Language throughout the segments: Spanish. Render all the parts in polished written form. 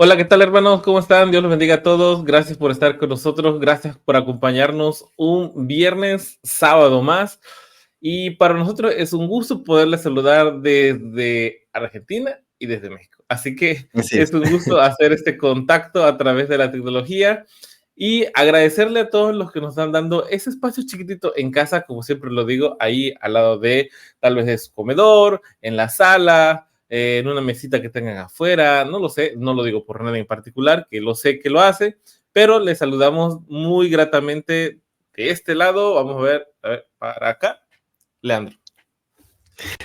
Hola, ¿qué tal, hermanos? ¿Cómo están? Dios los bendiga a todos. Gracias por estar con nosotros. Gracias por acompañarnos un viernes, sábado más. Y para nosotros es un gusto poderles saludar desde Argentina y desde México. Así que Así es. es un gusto hacer este contacto a través de la tecnología y agradecerle a todos los que nos están dando ese espacio chiquitito en casa, como siempre lo digo, ahí al lado de tal vez de su comedor, en la sala, en una mesita que tengan afuera, no lo sé, no lo digo por nada en particular, que lo sé que lo hace, pero les saludamos muy gratamente de este lado. Vamos a ver, para acá, Leandro.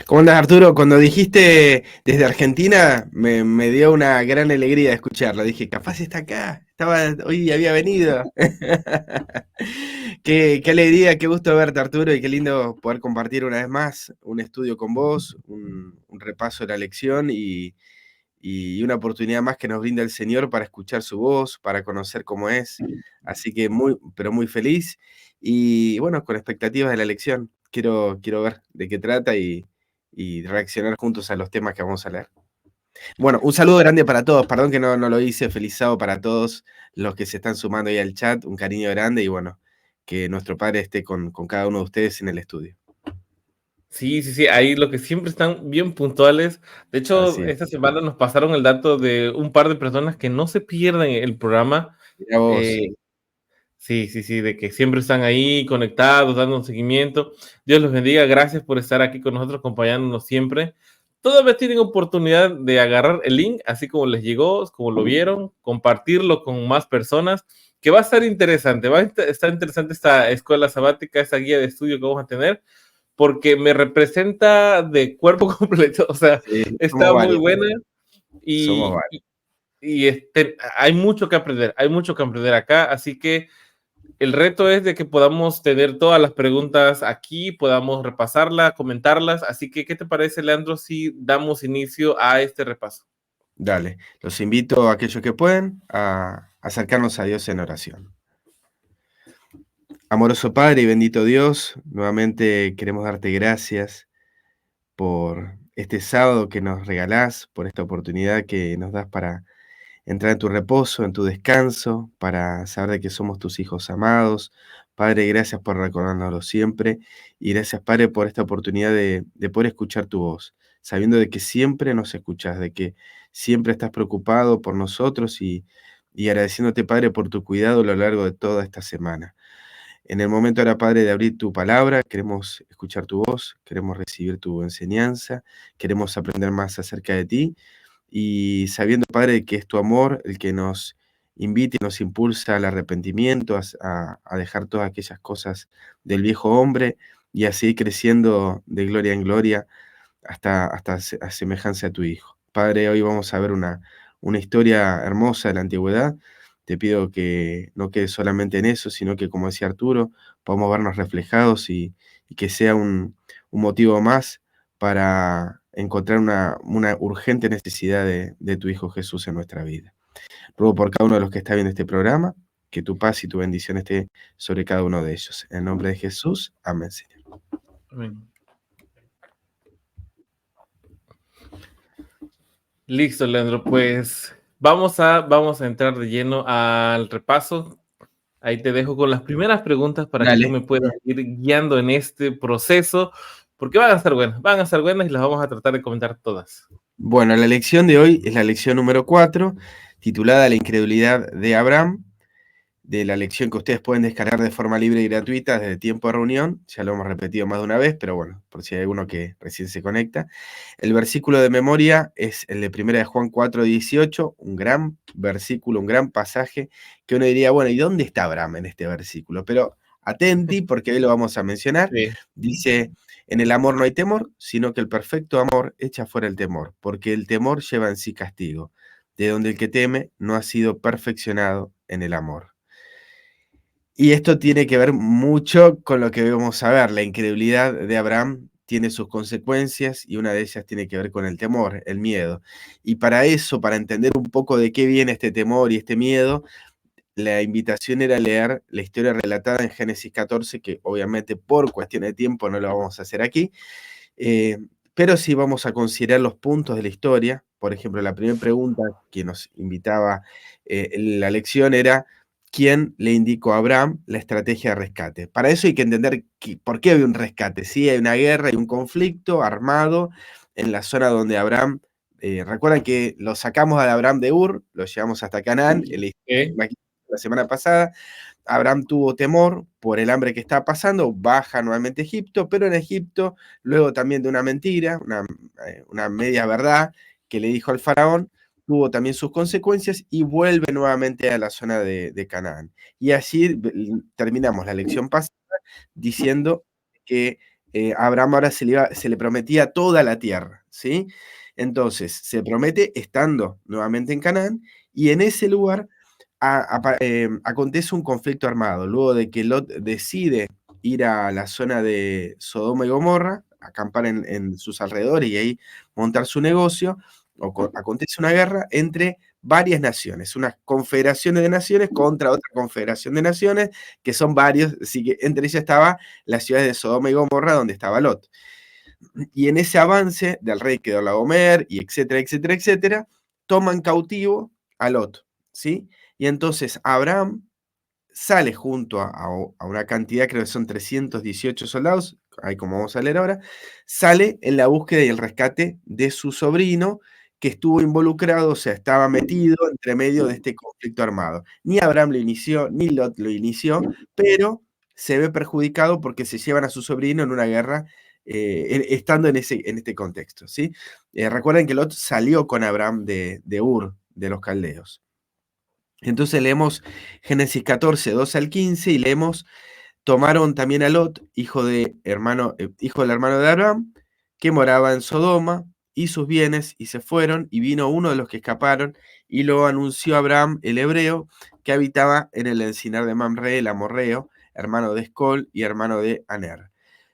¿Cómo andas, Arturo? Cuando dijiste desde Argentina, me dio una gran alegría de escucharlo. Dije, capaz está acá, hoy había venido. Qué alegría, qué gusto verte, Arturo, y qué lindo poder compartir una vez más un estudio con vos, un repaso de la lección y una oportunidad más que nos brinda el Señor para escuchar su voz, para conocer cómo es. Así que pero muy feliz y bueno, con expectativas de la lección. Quiero ver de qué trata y reaccionar juntos a los temas que vamos a leer. Bueno, un saludo grande para todos. Perdón que no lo hice. Feliz sábado para todos los que se están sumando ahí al chat. Un cariño grande y bueno, que nuestro Padre esté con cada uno de ustedes en el estudio. Sí, sí, sí, ahí lo que siempre están bien puntuales. De hecho, Así es. esta semana nos pasaron el dato de un par de personas que no se pierden el programa. Mirá vos. Eh, Sí, sí, sí, de que siempre están ahí conectados, dando un seguimiento. Dios los bendiga, gracias por estar aquí con nosotros, acompañándonos siempre. Todavía tienen oportunidad de agarrar el link, así como les llegó, como lo vieron, compartirlo con más personas, que va a estar interesante, va a estar interesante esta escuela sabática, esta guía de estudio que vamos a tener, porque me representa de cuerpo completo, o sea, Sí, somos está muy varios. buena Somos y, varios. y, hay mucho que aprender, hay mucho que aprender acá, así que el reto es de que podamos tener todas las preguntas aquí, podamos repasarlas, comentarlas. Así que, ¿qué te parece, Leandro, si damos inicio a este repaso? Dale, los invito a aquellos que pueden a acercarnos a Dios en oración. Amoroso Padre y bendito Dios, nuevamente queremos darte gracias por este sábado que nos regalás, por esta oportunidad que nos das para entrar en tu reposo, en tu descanso, para saber de que somos tus hijos amados. Padre, gracias por recordárnoslo siempre y gracias, Padre, por esta oportunidad de poder escuchar tu voz, sabiendo de que siempre nos escuchas, de que siempre estás preocupado por nosotros y agradeciéndote, Padre, por tu cuidado a lo largo de toda esta semana. En el momento ahora, Padre, de abrir tu palabra, queremos escuchar tu voz, queremos recibir tu enseñanza, queremos aprender más acerca de ti y sabiendo, Padre, que es tu amor el que nos invita y nos impulsa al arrepentimiento, a dejar todas aquellas cosas del viejo hombre y a seguir creciendo de gloria en gloria hasta a semejanza a tu Hijo. Padre, hoy vamos a ver una historia hermosa de la antigüedad. Te pido que no quede solamente en eso, sino que, como decía Arturo, podamos vernos reflejados y que sea un motivo más para encontrar una urgente necesidad de tu Hijo Jesús en nuestra vida. Ruego por cada uno de los que está viendo este programa, que tu paz y tu bendición esté sobre cada uno de ellos. En el nombre de Jesús, amén, Señor. Amén. Listo, Leandro, pues vamos a entrar de lleno al repaso. Ahí te dejo con las primeras preguntas para que tú Dale. me puedas ir guiando en este proceso, porque van a estar buenas y las vamos a tratar de comentar todas. Bueno, la lección de hoy es la lección número 4, titulada La incredulidad de Abraham, de la lección que ustedes pueden descargar de forma libre y gratuita desde Tiempo de Reunión. Ya lo hemos repetido más de una vez, pero bueno, por si hay alguno que recién se conecta. El versículo de memoria es el de 1 de Juan 4:18, un gran versículo, un gran pasaje, que uno diría, bueno, ¿y dónde está Abraham en este versículo? Pero atenti, porque hoy lo vamos a mencionar. Sí. Dice, en el amor no hay temor, sino que el perfecto amor echa fuera el temor, porque el temor lleva en sí castigo, de donde el que teme no ha sido perfeccionado en el amor. Y esto tiene que ver mucho con lo que vamos a ver. La incredulidad de Abraham tiene sus consecuencias y una de ellas tiene que ver con el temor, el miedo. Y para eso, para entender un poco de qué viene este temor y este miedo, la invitación era leer la historia relatada en Génesis 14, que obviamente por cuestión de tiempo no lo vamos a hacer aquí, eh, Pero si vamos a considerar los puntos de la historia, por ejemplo, la primera pregunta que nos invitaba la lección era, ¿quién le indicó a Abraham la estrategia de rescate? Para eso hay que entender por qué había un rescate. Sí, hay una guerra, hay un conflicto armado en la zona donde Abraham, recuerdan que lo sacamos a Abraham de Ur, lo llevamos hasta Canaán, la semana pasada. Abraham tuvo temor por el hambre que estaba pasando, baja nuevamente a Egipto, pero en Egipto, luego también de una mentira, una media verdad que le dijo al faraón, tuvo también sus consecuencias y vuelve nuevamente a la zona de Canaán. Y así terminamos la lección pasada diciendo que Abraham ahora se le prometía toda la tierra, ¿sí? Entonces, se promete estando nuevamente en Canaán y en ese lugar acontece un conflicto armado, luego de que Lot decide ir a la zona de Sodoma y Gomorra, acampar en sus alrededores y ahí montar su negocio, acontece una guerra entre varias naciones, unas confederaciones de naciones contra otra confederación de naciones, que son varios, así que entre ellas estaba la ciudad de Sodoma y Gomorra, donde estaba Lot. Y en ese avance del rey Kedorlaomer, y etcétera, etcétera, etcétera, toman cautivo a Lot, ¿sí? Y entonces Abraham sale junto a una cantidad, creo que son 318 soldados, ahí como vamos a leer ahora, sale en la búsqueda y el rescate de su sobrino, que estuvo involucrado, o sea, estaba metido entre medio de este conflicto armado. Ni Abraham lo inició, ni Lot lo inició, pero se ve perjudicado porque se llevan a su sobrino en una guerra, estando en este contexto, ¿sí? Recuerden que Lot salió con Abraham de Ur, de los caldeos. Entonces leemos Génesis 14, 2 al 15 y leemos, tomaron también a Lot, hijo del hermano de Abraham, que moraba en Sodoma, y sus bienes, y se fueron, y vino uno de los que escaparon, y lo anunció a Abraham, el hebreo, que habitaba en el encinar de Mamre, el amorreo, hermano de Escol y hermano de Aner,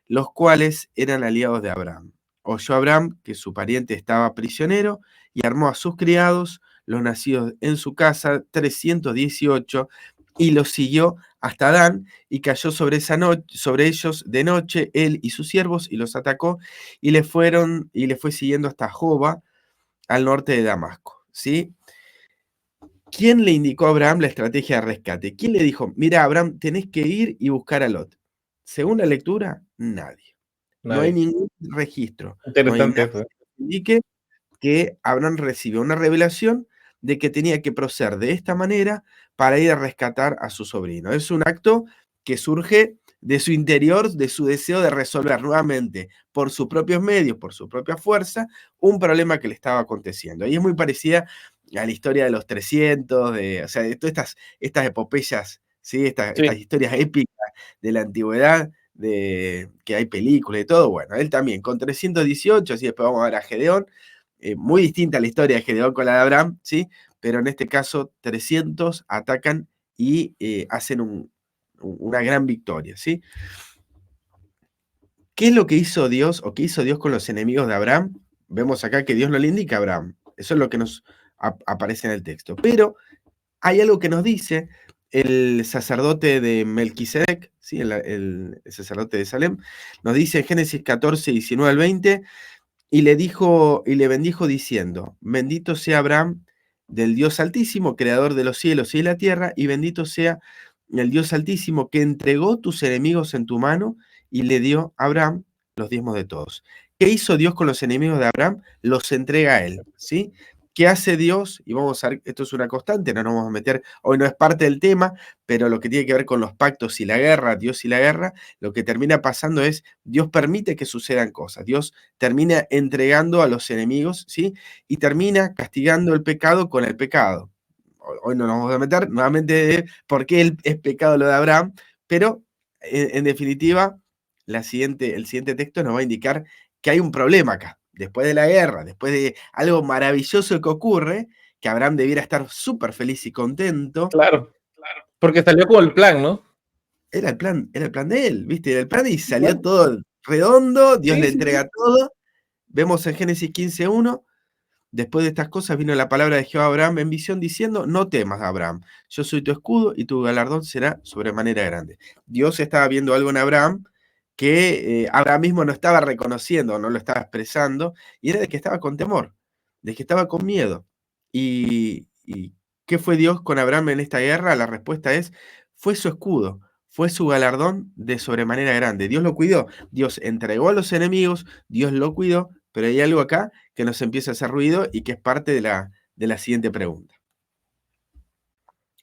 los cuales eran aliados de Abraham. Oyó Abraham que su pariente estaba prisionero, y armó a sus criados, los nacidos en su casa, 318, y los siguió hasta Dan, y cayó sobre ellos de noche, él y sus siervos, y los atacó, y le fue siguiendo hasta Joba, al norte de Damasco, ¿sí? ¿Quién le indicó a Abraham la estrategia de rescate? ¿Quién le dijo, mira, Abraham, tenés que ir y buscar a Lot? Según la lectura, nadie. No hay Nadie. ningún registro, no hay Interesante nada eso. que indique que Abraham recibió una revelación de que tenía que proceder de esta manera para ir a rescatar a su sobrino. Es un acto que surge de su interior, de su deseo de resolver nuevamente por sus propios medios, por su propia fuerza, un problema que le estaba aconteciendo. Y es muy parecida a la historia de los 300, o sea, de todas estas epopeyas, ¿sí? Estas Sí, historias épicas de la antigüedad, de que hay películas y todo. Bueno, él también, con 318, así después vamos a ver a Gedeón, muy distinta la historia de Gedeón con la de Abraham, ¿sí? Pero en este caso 300 atacan y hacen una gran victoria, ¿sí? ¿Qué es lo que hizo Dios o qué hizo Dios con los enemigos de Abraham? Vemos acá que Dios no le indica a Abraham. Eso es lo que nos aparece en el texto. Pero hay algo que nos dice el sacerdote de Melquisedec, ¿sí? El sacerdote de Salem, nos dice en Génesis 14, 19 al 20, y le bendijo diciendo, bendito sea Abraham del Dios Altísimo, creador de los cielos y de la tierra, y bendito sea el Dios Altísimo que entregó tus enemigos en tu mano y le dio a Abraham los diezmos de todos. ¿Qué hizo Dios con los enemigos de Abraham? Los entrega a él, ¿sí? ¿Qué hace Dios? Y vamos a ver, esto es una constante, no nos vamos a meter, hoy no es parte del tema, pero lo que tiene que ver con los pactos y la guerra, Dios y la guerra, lo que termina pasando es, Dios permite que sucedan cosas, Dios termina entregando a los enemigos, ¿sí? Y termina castigando el pecado con el pecado. Hoy no nos vamos a meter nuevamente de por qué es pecado lo de Abraham, pero en definitiva, el siguiente texto nos va a indicar que hay un problema acá. Después de la guerra, después de algo maravilloso que ocurre, que Abraham debiera estar súper feliz y contento, claro. Porque salió como el plan, ¿no? era el plan de él, ¿viste? Era el plan y salió todo redondo, Dios Sí, le sí, sí. entrega todo. Vemos en Génesis 15:1, después de estas cosas vino la palabra de Jehová a Abraham en visión diciendo, no temas, Abraham, yo soy tu escudo y tu galardón será sobremanera grande. Dios estaba viendo algo en Abraham que Abraham mismo no estaba reconociendo, no lo estaba expresando, y era de que estaba con temor, de que estaba con miedo. ¿Y qué fue Dios con Abraham en esta guerra? La respuesta es, fue su escudo, fue su galardón de sobremanera grande. Dios lo cuidó, Dios entregó a los enemigos, Dios lo cuidó, pero hay algo acá que nos empieza a hacer ruido y que es parte de la siguiente pregunta.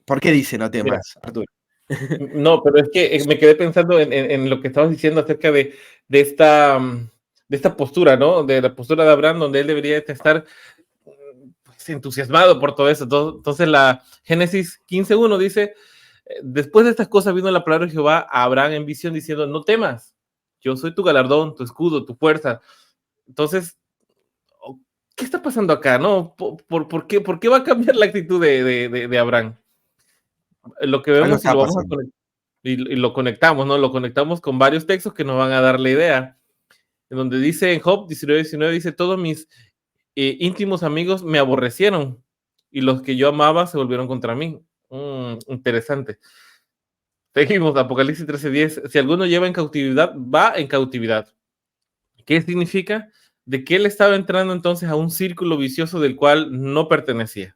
¿Por qué dice no Mira, temas, Arturo? no, pero es que me quedé pensando en lo que estabas diciendo acerca de esta, de esta postura, ¿no? De la postura de Abraham, donde él debería estar pues, entusiasmado por todo eso. Entonces, la Génesis 15:1 dice: después de estas cosas vino la palabra de Jehová a Abraham en visión diciendo: no temas, yo soy tu galardón, tu escudo, tu fuerza. Entonces, ¿qué está pasando acá, no? ¿Por qué va a cambiar la actitud de Abraham? Lo que Algo vemos y estaba lo vamos a pasando. conectar. Y lo conectamos, ¿no? Lo conectamos con varios textos que nos van a dar la idea. En donde dice en Job 19:19, dice: todos mis íntimos amigos me aborrecieron y los que yo amaba se volvieron contra mí. Interesante. Seguimos, Apocalipsis 13:10. Si alguno lleva en cautividad, va en cautividad. ¿Qué significa? De que él estaba entrando entonces a un círculo vicioso del cual no pertenecía.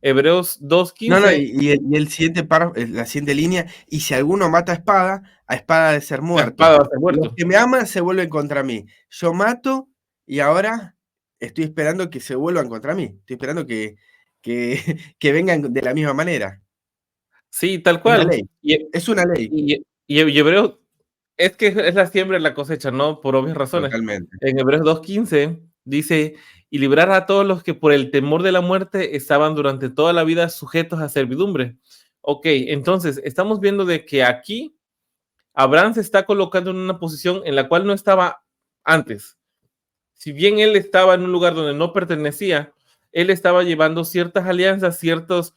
Hebreos No, no, 2:15, y el siguiente párrafo, la siguiente línea, y si alguno mata a espada ha de ser la muerto. espada va a ser Los muerto. que me aman se vuelven contra mí. Yo mato y ahora estoy esperando que se vuelvan contra mí. Estoy esperando que, que vengan de la misma manera. Sí, tal Es la cual. ley. Es una ley, Y Hebreos, es que es la siembra y la cosecha, ¿no? Por obvias razones. totalmente. En Hebreos 2:15 dice: y librar a todos los que por el temor de la muerte estaban durante toda la vida sujetos a servidumbre. Ok, entonces estamos viendo de que aquí Abraham se está colocando en una posición en la cual no estaba antes. Si bien él estaba en un lugar donde no pertenecía, él estaba llevando ciertas alianzas, ciertos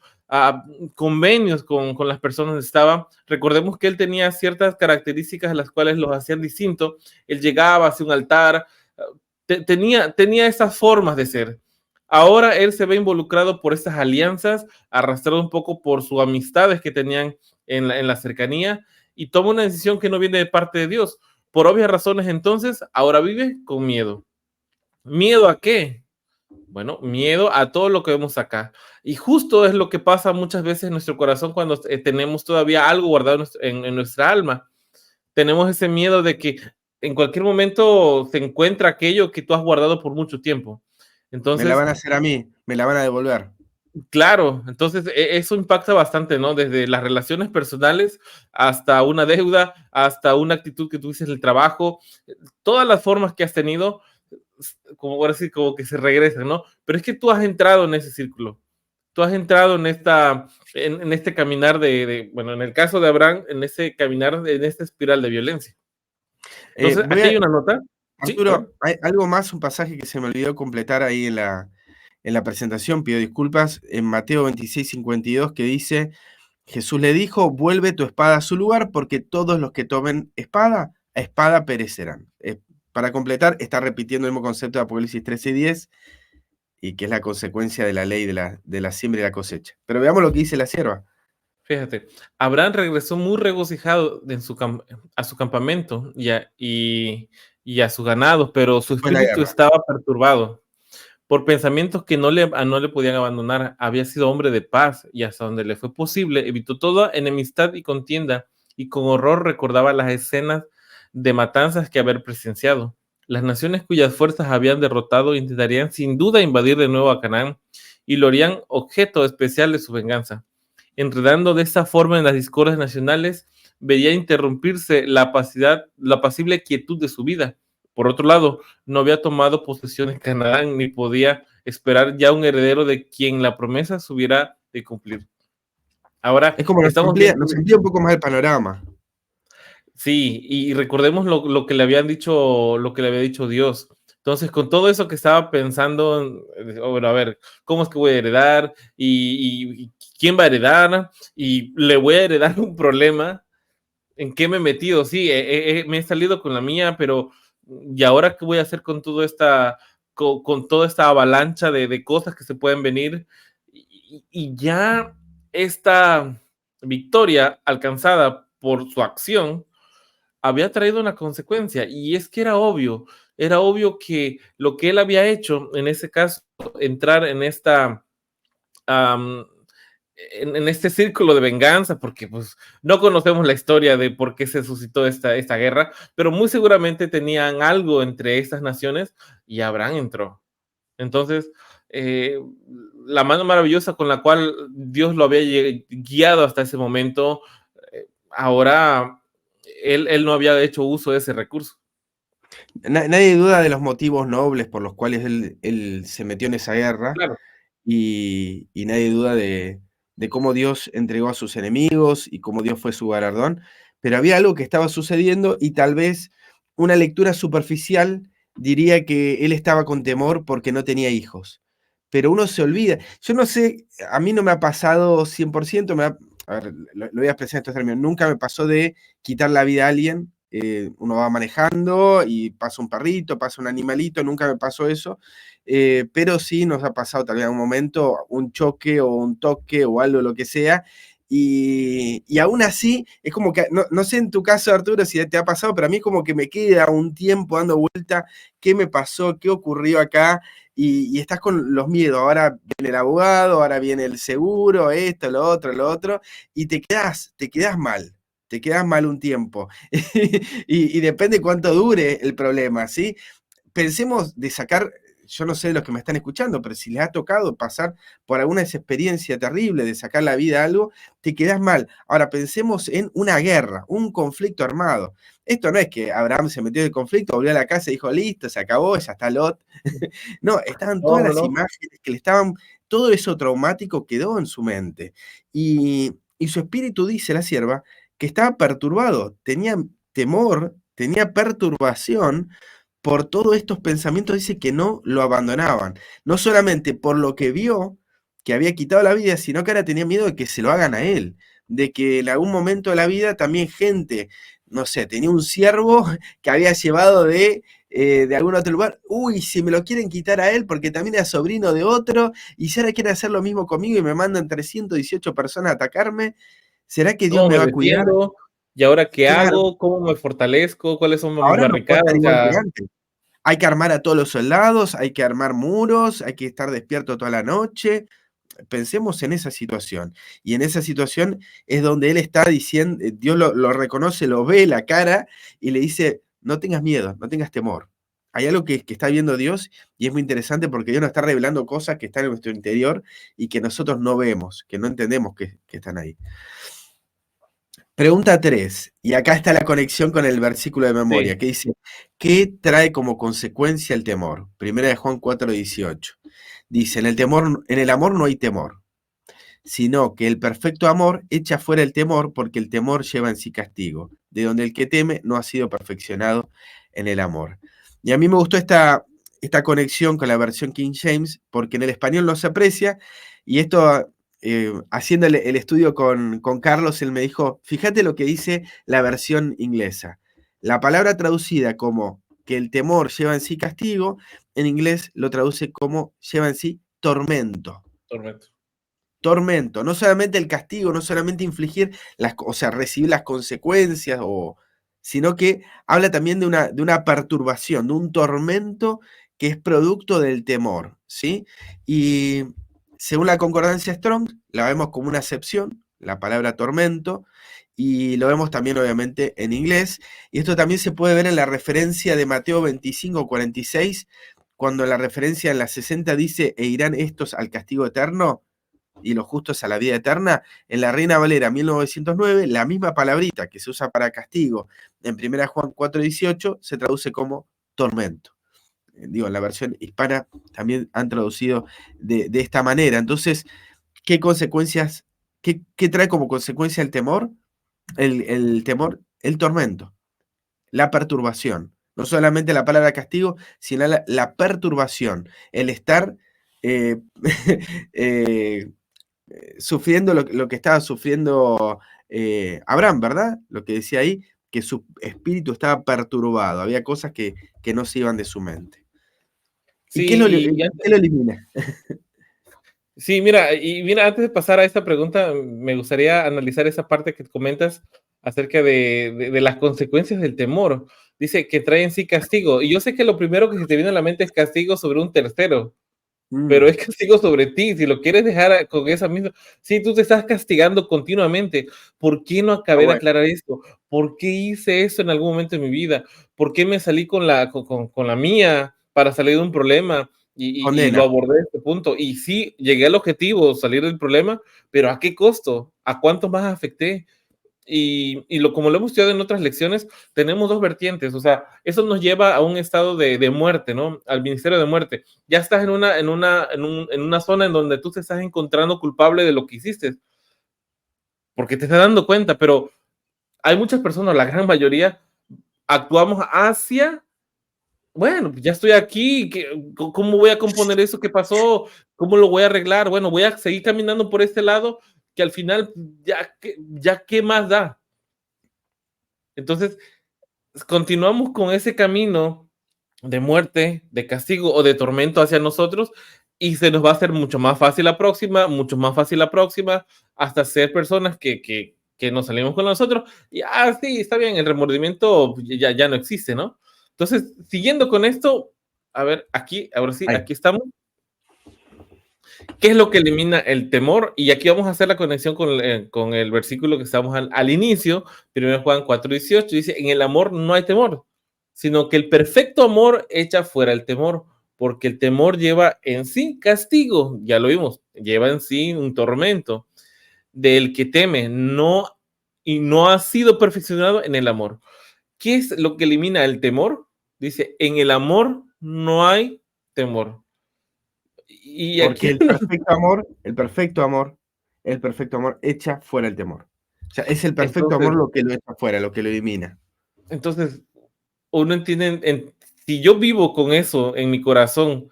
convenios con las personas que estaba. Recordemos que él tenía ciertas características las cuales los hacían distinto. Él llegaba hacia un altar, tenía esas formas de ser. Ahora él se ve involucrado por estas alianzas, arrastrado un poco por sus amistades que tenían en la cercanía, y toma una decisión que no viene de parte de Dios. Por obvias razones, entonces, ahora vive con miedo. ¿Miedo a qué? Bueno, miedo a todo lo que vemos acá. Y justo es lo que pasa muchas veces en nuestro corazón cuando tenemos todavía algo guardado en nuestra alma. Tenemos ese miedo de que en cualquier momento se encuentra aquello que tú has guardado por mucho tiempo. Me la Entonces, van a hacer a mí, me la van a devolver. claro, entonces eso impacta bastante, ¿no? Desde las relaciones personales hasta una deuda, hasta una actitud que tuviste en el trabajo, todas las formas que has tenido, como ahora sí, como que se regresan, ¿no? Pero es que tú has entrado en ese círculo, tú has entrado en este caminar bueno, en el caso de Abraham, en ese caminar, en esta espiral de violencia. Entonces, Voy aquí a, hay una nota. Sí, a ver. Arturo, hay algo más, un pasaje que se me olvidó completar ahí en la presentación, pido disculpas, en Mateo 26:52, que dice, Jesús le dijo, vuelve tu espada a su lugar, porque todos los que tomen espada, a espada perecerán. Para completar, está repitiendo el mismo concepto de Apocalipsis 13:10, y que es la consecuencia de la ley de la siembra y la cosecha. Pero veamos lo que dice la sierva. Fíjate, Abraham regresó muy regocijado a su campamento y a su ganado, pero su Fue la espíritu guerra. estaba perturbado por pensamientos que no le podían abandonar. Había sido hombre de paz y hasta donde le fue posible evitó toda enemistad y contienda, y con horror recordaba las escenas de matanzas que había presenciado. Las naciones cuyas fuerzas habían derrotado intentarían sin duda invadir de nuevo a Canaán y lo harían objeto especial de su venganza. Enredando de esta forma en las discordias nacionales, veía interrumpirse la apacible quietud de su vida. Por otro lado, no había tomado posesión en Canadá ni podía esperar ya un heredero de quien la promesa se hubiera de cumplir. Ahora Es como estamos viendo, nos amplía un poco más el panorama. sí, y recordemos lo que le habían dicho, lo que le había dicho Dios. Entonces, con todo eso que estaba pensando, bueno, a ver, ¿cómo es que voy a heredar? ¿Y quién va a heredar? Y le voy a heredar un problema. ¿En qué me he metido? Sí, me he salido con la mía, pero ¿y ahora qué voy a hacer con con toda esta avalancha de cosas que se pueden venir? Y ya esta victoria alcanzada por su acción había traído una consecuencia, y es que era obvio que lo que él había hecho, en ese caso, entrar en esta, am, en este círculo de venganza, porque pues no conocemos la historia de por qué se suscitó esta guerra, pero muy seguramente tenían algo entre estas naciones y Abraham entró. Entonces, eh, la mano maravillosa con la cual Dios lo había guiado hasta ese momento, ahora él no había hecho uso de ese recurso. Nadie duda de los motivos nobles por los cuales él se metió en esa guerra, Claro, y nadie duda de cómo Dios entregó a sus enemigos y cómo Dios fue su galardón, pero había algo que estaba sucediendo y tal vez una lectura superficial diría que él estaba con temor porque no tenía hijos. Pero uno se olvida. Yo no sé, a mí no me ha pasado 100%, a ver, lo voy a expresar en estos términos, nunca me pasó de quitar la vida a alguien. Uno va manejando y pasa un perrito, pasa un animalito, nunca me pasó eso. Pero sí nos ha pasado tal vez en un momento un choque o un toque o algo, lo que sea, y aún así es como que, no sé en tu caso, Arturo, si te ha pasado, pero a mí como que me queda un tiempo dando vuelta, qué me pasó, qué ocurrió acá, y estás con los miedos, ahora viene el abogado, ahora viene el seguro, esto, lo otro, y te quedas mal un tiempo, y depende cuánto dure el problema, ¿sí? Pensemos de sacar, yo no sé de los que me están escuchando, pero si les ha tocado pasar por alguna experiencia terrible de sacar la vida a algo, te quedás mal. Ahora pensemos en una guerra, un conflicto armado. Esto no es que Abraham se metió en el conflicto, volvió a la casa y dijo, listo, se acabó, ya está Lot. No, estaban no, todas no, las no. imágenes que le estaban, todo eso traumático quedó en su mente. Y su espíritu, dice la sierva, que estaba perturbado, tenía temor, tenía perturbación por todos estos pensamientos, dice que no lo abandonaban. No solamente por lo que vio, que había quitado la vida, sino que ahora tenía miedo de que se lo hagan a él, de que en algún momento de la vida también gente, no sé, tenía un siervo que había llevado de algún otro lugar, uy, si me lo quieren quitar a él porque también es sobrino de otro, y si ahora quieren hacer lo mismo conmigo y me mandan 318 personas a atacarme, ¿será que Dios ¿Cómo me me va a cuidar? defiendo? ¿Y ahora qué Claro, hago? ¿Cómo me fortalezco? ¿Cuáles son mis ahora no puedo barricadas? estar O igual que sea, antes. Hay que armar a todos los soldados, hay que armar muros, hay que estar despierto toda la noche. Pensemos en esa situación. Y en esa situación es donde él está diciendo, Dios lo reconoce, lo ve la cara y le dice, no tengas miedo, no tengas temor. Hay algo que está viendo Dios y es muy interesante porque Dios nos está revelando cosas que están en nuestro interior y que nosotros no vemos, que no entendemos que están ahí. Pregunta 3 y acá está la conexión con el versículo de memoria, sí, que dice, ¿qué trae como consecuencia el temor? Primera de Juan 4:18. Dice, en el amor no hay temor, sino que el perfecto amor echa fuera el temor, porque el temor lleva en sí castigo, de donde el que teme no ha sido perfeccionado en el amor. Y a mí me gustó esta conexión con la versión King James, porque en el español no se aprecia, y esto, haciendo el estudio con Carlos, él me dijo, fíjate lo que dice la versión inglesa. La palabra traducida como que el temor lleva en sí castigo, en inglés lo traduce como lleva en sí tormento. tormento. Tormento, no solamente el castigo, no solamente infligir o sea, recibir las consecuencias, sino que habla también de una perturbación, de un tormento que es producto del temor, ¿sí? Y según la concordancia Strong, la vemos como una acepción, la palabra tormento, y lo vemos también obviamente en inglés, y esto también se puede ver en la referencia de Mateo 25:46, cuando la referencia en la 60 dice, e irán estos al castigo eterno, y los justos a la vida eterna, en la Reina Valera 1909, la misma palabrita que se usa para castigo en 1 Juan 4:18 se traduce como tormento. Digo, en la versión hispana también han traducido de esta manera. Entonces, ¿qué consecuencias, qué trae como consecuencia el temor? El temor, el tormento, la perturbación. No solamente la palabra castigo, sino la perturbación, el estar eh, eh, sufriendo lo que estaba sufriendo Abraham, ¿verdad? Lo que decía ahí, que su espíritu estaba perturbado, había cosas que no se iban de su mente. ¿Y Sí, qué lo elimina? Sí, mira, y mira, antes de pasar a esta pregunta, me gustaría analizar esa parte que comentas acerca de las consecuencias del temor. Dice que trae en sí castigo. Y yo sé que lo primero que se te viene a la mente es castigo sobre un tercero, pero Mm, es castigo sobre ti. Si lo quieres dejar con esa misma, si tú te estás castigando continuamente, ¿por qué no está acabé de bueno. aclarar esto? ¿Por qué hice esto en algún momento de mi vida? ¿Por qué me salí con la mía para salir de un problema? Y lo Condena. abordé a este punto. Y sí, llegué al objetivo, salir del problema, pero ¿a qué costo? ¿A cuánto más afecté? Como lo hemos estudiado en otras lecciones, tenemos dos vertientes, o sea, eso nos lleva a un estado de muerte, ¿no? Al ministerio de muerte. Ya estás en una zona en donde tú te estás encontrando culpable de lo que hiciste, porque te estás dando cuenta, pero hay muchas personas, la gran mayoría, actuamos hacia, bueno, ya estoy aquí, ¿cómo voy a componer eso que pasó? ¿Cómo lo voy a arreglar? Bueno, voy a seguir caminando por este lado que al final, ya qué más da. Entonces, continuamos con ese camino de muerte, de castigo o de tormento hacia nosotros y se nos va a hacer mucho más fácil la próxima, mucho más fácil la próxima, hasta ser personas que nos salimos con nosotros y, sí, está bien, el remordimiento ya no existe, ¿no? Entonces, siguiendo con esto, a ver, aquí, ahora sí, Ahí. aquí estamos. ¿Qué es lo que elimina el temor? Y aquí vamos a hacer la conexión con el versículo que estamos al inicio, 1 Juan 4:18, dice, en el amor no hay temor, sino que el perfecto amor echa fuera el temor, porque el temor lleva en sí castigo, ya lo vimos, lleva en sí un tormento del que teme, y no ha sido perfeccionado en el amor. ¿Qué es lo que elimina el temor? Dice, en el amor no hay temor. Y Porque aquí, el perfecto amor echa fuera el temor. O sea, es el perfecto entonces, amor lo que lo echa fuera, lo que lo elimina. entonces uno entiende, si yo vivo con eso en mi corazón,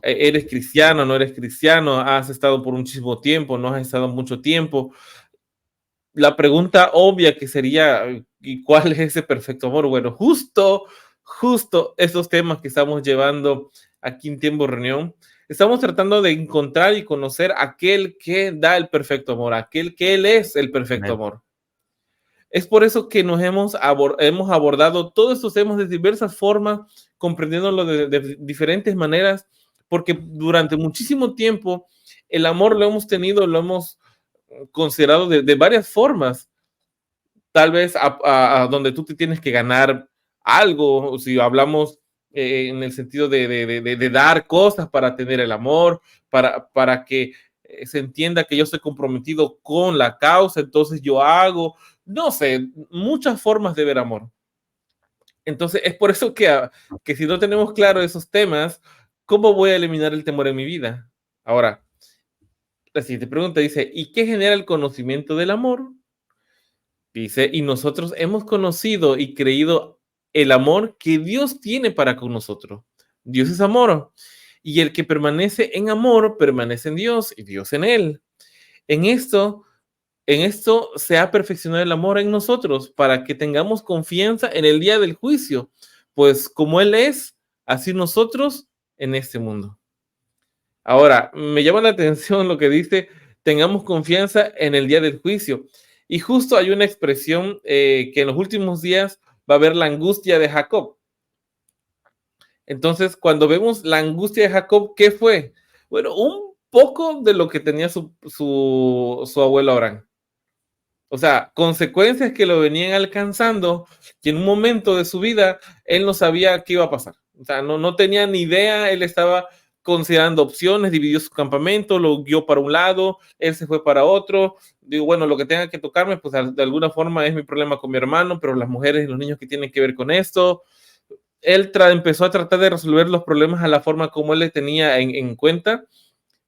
eres cristiano, no eres cristiano, has estado por muchísimo tiempo, no has estado mucho tiempo, la pregunta obvia que sería, ¿y cuál es ese perfecto amor? Bueno, justo esos temas que estamos llevando aquí en Tiempo Reunión, estamos tratando de encontrar y conocer aquel que da el perfecto amor, aquel que Él es el perfecto Amén. amor. Es por eso que hemos abordado todos estos temas de diversas formas, comprendiéndolo de diferentes maneras, porque durante muchísimo tiempo el amor lo hemos tenido, lo hemos considerado de varias formas. Tal vez a donde tú te tienes que ganar algo, si hablamos en el sentido de dar cosas para tener el amor, para que se entienda que yo estoy comprometido con la causa, entonces yo hago, no sé, muchas formas de ver amor. Entonces es por eso que si no tenemos claro esos temas, ¿cómo voy a eliminar el temor en mi vida? Ahora, la siguiente pregunta dice, ¿y qué genera el conocimiento del amor? Dice, y nosotros hemos conocido y creído el amor que Dios tiene para con nosotros. Dios es amor. Y el que permanece en amor, permanece en Dios y Dios en él. En esto, en esto se ha perfeccionado el amor en nosotros para que tengamos confianza en el día del juicio. Pues como Él es, así nosotros en este mundo. Ahora, me llama la atención lo que dice, tengamos confianza en el día del juicio. Y justo hay una expresión que en los últimos días va a haber la angustia de Jacob. Entonces, cuando vemos la angustia de Jacob, ¿qué fue? Bueno, un poco de lo que tenía su abuelo Abraham. O sea, consecuencias que lo venían alcanzando, que en un momento de su vida él no sabía qué iba a pasar. O sea, no tenía ni idea, él estaba considerando opciones, dividió su campamento, lo guió para un lado, él se fue para otro. Digo, bueno, lo que tenga que tocarme, pues de alguna forma es mi problema con mi hermano, pero las mujeres y los niños que tienen que ver con esto. Él empezó a tratar de resolver los problemas a la forma como él le tenía en cuenta.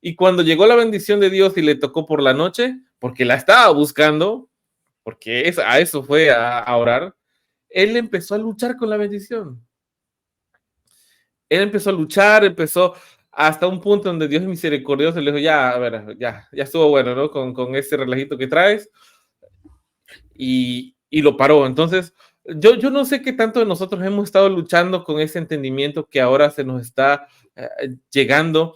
Y cuando llegó la bendición de Dios y le tocó por la noche, porque la estaba buscando, porque a eso fue a orar, él empezó a luchar con la bendición. Él empezó a luchar, empezó hasta un punto donde Dios es misericordioso, le dijo, ya, a ver, ya estuvo bueno, ¿no? Con ese relajito que traes, y lo paró. Entonces, yo no sé qué tanto de nosotros hemos estado luchando con ese entendimiento que ahora se nos está llegando.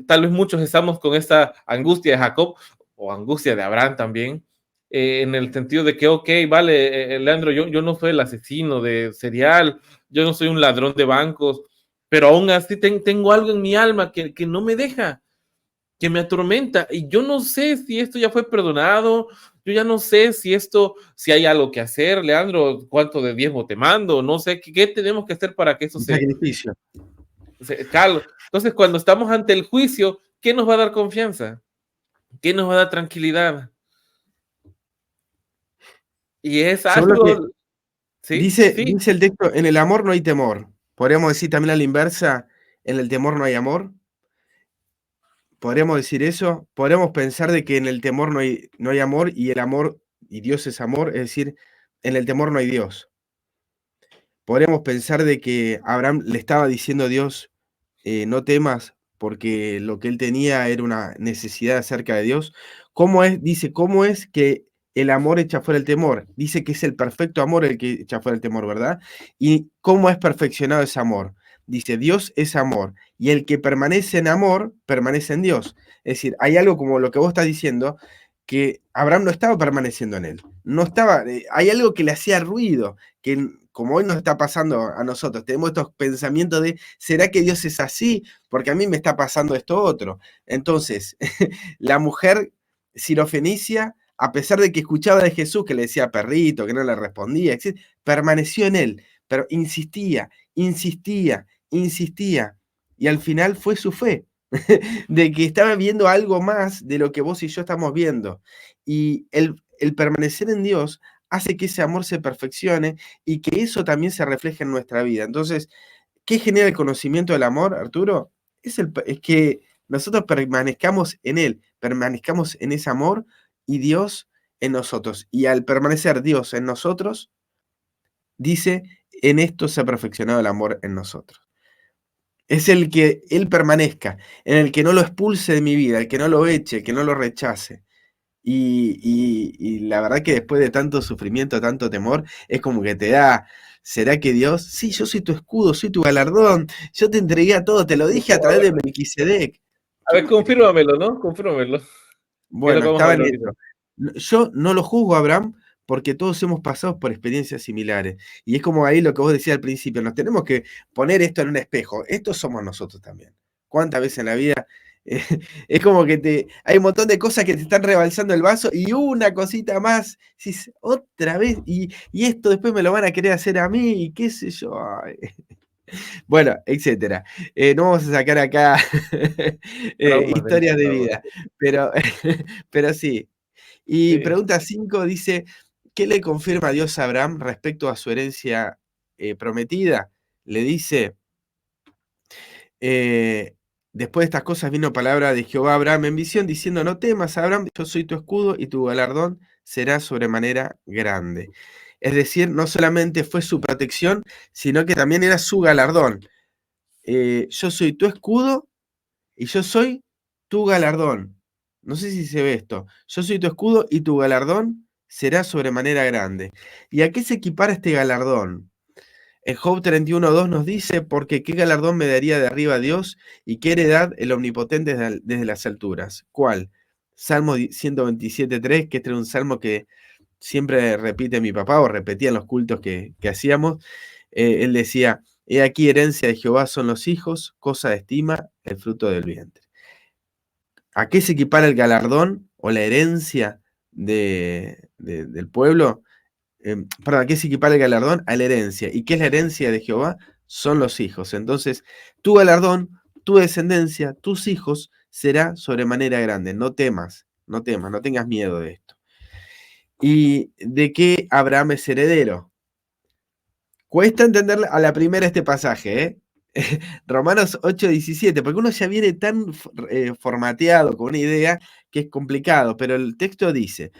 Tal vez muchos estamos con esta angustia de Jacob o angustia de Abraham también, en el sentido de que, ok, vale, Leandro, yo no soy el asesino de serial, yo no soy un ladrón de bancos, pero aún así tengo algo en mi alma que no me deja, que me atormenta, y yo no sé si esto ya fue perdonado, yo ya no sé si esto, si hay algo que hacer, Leandro, cuánto de diezmo te mando, no sé qué tenemos que hacer para que eso Un sacrificio. se calme. Entonces, cuando estamos ante el juicio, ¿qué nos va a dar confianza? ¿Qué nos va a dar tranquilidad? Y es Según lo que algo, sí, sí, dice el texto, en el amor no hay temor. Podríamos decir también a la inversa, en el temor no hay amor. ¿Podríamos decir eso? Podríamos pensar de que en el temor no hay amor y el amor, y Dios es amor, es decir, en el temor no hay Dios. Podríamos pensar de que Abraham le estaba diciendo a Dios, no temas, porque lo que él tenía era una necesidad acerca de Dios. ¿Cómo es? Dice, ¿cómo es que el amor echa fuera el temor? Dice que es el perfecto amor el que echa fuera el temor, ¿verdad? ¿Y cómo es perfeccionado ese amor? Dice, Dios es amor, y el que permanece en amor, permanece en Dios. Es decir, hay algo como lo que vos estás diciendo, que Abraham no estaba permaneciendo en él. No estaba, hay algo que le hacía ruido, que como hoy nos está pasando a nosotros, tenemos estos pensamientos de, ¿será que Dios es así? Porque a mí me está pasando esto otro. Entonces, la mujer sirofenicia, a pesar de que escuchaba de Jesús que le decía perrito, que no le respondía, etc., permaneció en él, pero insistía, insistía, insistía, y al final fue su fe, de que estaba viendo algo más de lo que vos y yo estamos viendo. Y el permanecer en Dios hace que ese amor se perfeccione y que eso también se refleje en nuestra vida. Entonces, ¿qué genera el conocimiento del amor, Arturo? Es que nosotros permanezcamos en Él, permanezcamos en ese amor y Dios en nosotros. Y al permanecer Dios en nosotros, dice, en esto se ha perfeccionado el amor en nosotros. Es el que Él permanezca, en el que no lo expulse de mi vida, el que no lo eche, el que no lo rechace. Y la verdad que después de tanto sufrimiento, tanto temor, es como que te da, ¿será que Dios? Sí, yo soy tu escudo, soy tu galardón, yo te entregué a todo, te lo dije a través de Melquisedec. a ¿Qué ver, más querés? confírmamelo, ¿no? Confírmamelo, que es lo Bueno, que vamos a estaba ver en ahorita. eso. Yo no lo juzgo a Abraham porque todos hemos pasado por experiencias similares. Y es como ahí lo que vos decías al principio, nos tenemos que poner esto en un espejo. Estos somos nosotros también. ¿Cuántas veces en la vida eh, es como que hay un montón de cosas que te están rebalsando el vaso y una cosita más, decís, otra vez, y esto después me lo van a querer hacer a mí, y qué sé yo. Ay. Bueno, etcétera. No vamos a sacar acá Traumas del historias de pasado. vida, pero, pero sí. Y Sí. pregunta 5 dice, ¿qué le confirma Dios a Abraham respecto a su herencia prometida? Le dice, eh, después de estas cosas vino palabra de Jehová a Abraham en visión, diciendo, no temas, Abraham, yo soy tu escudo y tu galardón será sobremanera grande. Es decir, no solamente fue su protección, sino que también era su galardón. Yo soy tu escudo y yo soy tu galardón. No sé si se ve esto. Yo soy tu escudo y tu galardón será sobremanera grande. ¿Y a qué se equipara este galardón? En Job 31:2 nos dice, porque qué galardón me daría de arriba Dios y qué heredad el omnipotente desde las alturas. ¿Cuál? Salmo 127:3, que este era un salmo que siempre repite mi papá o repetía en los cultos que hacíamos. Él decía, he aquí herencia de Jehová son los hijos, cosa de estima, el fruto del vientre. ¿A qué se equipara el galardón o la herencia del pueblo? Perdón, ¿a qué se equipara el galardón? A la herencia. ¿Y qué es la herencia de Jehová? Son los hijos. Entonces, tu galardón, tu descendencia, tus hijos, será sobremanera grande. No temas, no temas, no tengas miedo de esto. ¿Y de qué Abraham es heredero? Cuesta entender a la primera este pasaje, ¿eh? Romanos 8:17, porque uno ya viene tan formateado con una idea que es complicado, pero el texto dice,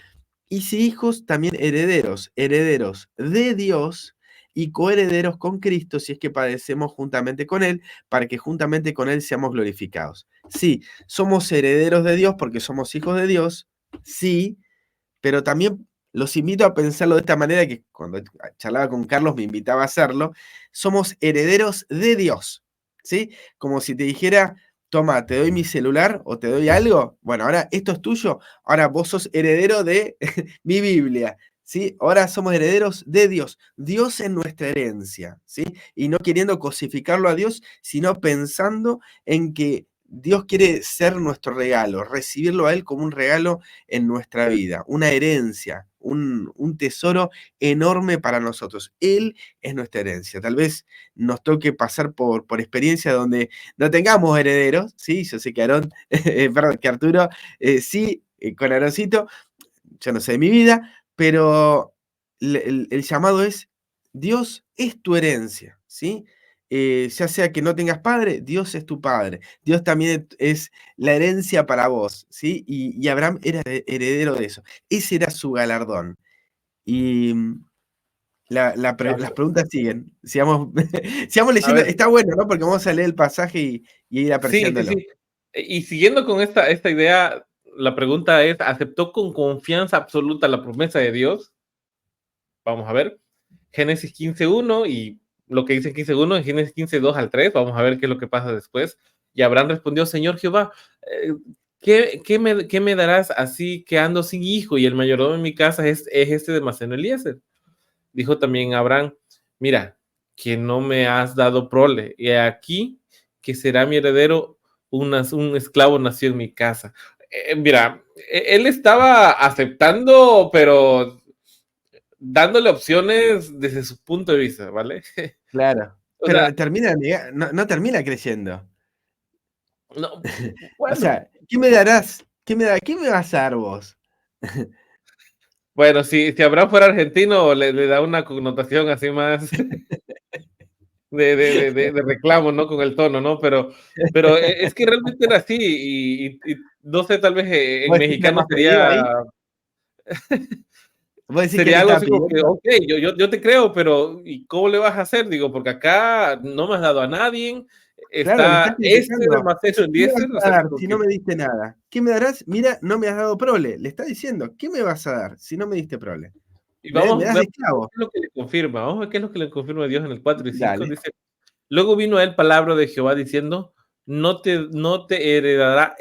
y si hijos, también herederos, herederos de Dios y coherederos con Cristo, si es que padecemos juntamente con Él, para que juntamente con Él seamos glorificados. Sí, somos herederos de Dios porque somos hijos de Dios, sí, pero también los invito a pensarlo de esta manera, que cuando charlaba con Carlos me invitaba a hacerlo. Somos herederos de Dios, ¿sí? Como si te dijera, toma, te doy mi celular o te doy algo. Bueno, ahora esto es tuyo, ahora vos sos heredero de mi Biblia, ¿sí? Ahora somos herederos de Dios. Dios es nuestra herencia, ¿sí? Y no queriendo cosificarlo a Dios, sino pensando en que Dios quiere ser nuestro regalo, recibirlo a Él como un regalo en nuestra vida, una herencia, un tesoro enorme para nosotros. Él es nuestra herencia. Tal vez nos toque pasar por experiencia donde no tengamos herederos, ¿sí? Yo sé que Aarón, perdón, que Arturo, sí, con Aaroncito, yo no sé de mi vida, pero el llamado es, Dios es tu herencia, ¿sí? Ya sea que no tengas padre, Dios es tu padre. Dios también es la herencia para vos, ¿sí? Y Abraham era heredero de eso. Ese era su galardón. Y las preguntas siguen. Sigamos, sigamos A leyendo. ver, Está bueno, ¿no? Porque vamos a leer el pasaje y ir sí, sí, apreciándolo. sí. Y siguiendo con esta idea, la pregunta es, ¿aceptó con confianza absoluta la promesa de Dios? Vamos a ver. Génesis 15:1 y lo que dice 15:1 en Génesis 15:2 al 3. Vamos a ver qué es lo que pasa después. Y Abraham respondió, Señor Jehová, ¿qué me darás así que ando sin hijo y el mayordomo en mi casa es este de Damaseno Eliezer? Dijo también Abraham, mira, que no me has dado prole, y aquí que será mi heredero, un esclavo nació en mi casa. Mira, él estaba aceptando, pero dándole opciones desde su punto de vista, ¿vale? Claro. O sea, Pero no, no termina creyendo. no, O bueno, sea, ¿qué me darás? ¿Qué me vas a dar vos? bueno, si Abraham fuera argentino, le da una connotación así más de reclamo, ¿no? Con el tono, ¿no? Pero es que realmente era así y no sé, tal vez en ¿Vos decís que hay mexicano más pedido ahí? ¿Vos decís que él sería algo estaba así como que, pidiendo? ok, yo te creo, pero ¿y cómo le vas a hacer? Digo, porque acá no me has dado a nadie, Claro, le está está este de criticando. Maceo ¿Qué me vas Eliezer, o a sea, dar como si no que, me diste nada? ¿Qué me darás? Mira, no me has dado prole. Le está diciendo, ¿qué me vas a dar si no me diste prole? y Me vamos, das de veamos qué esclavo. es lo que le confirma, vamos a ver qué es lo que le confirma Dios en el 4 y 5 Dale. dice, luego vino a él palabra de Jehová diciendo, no te heredará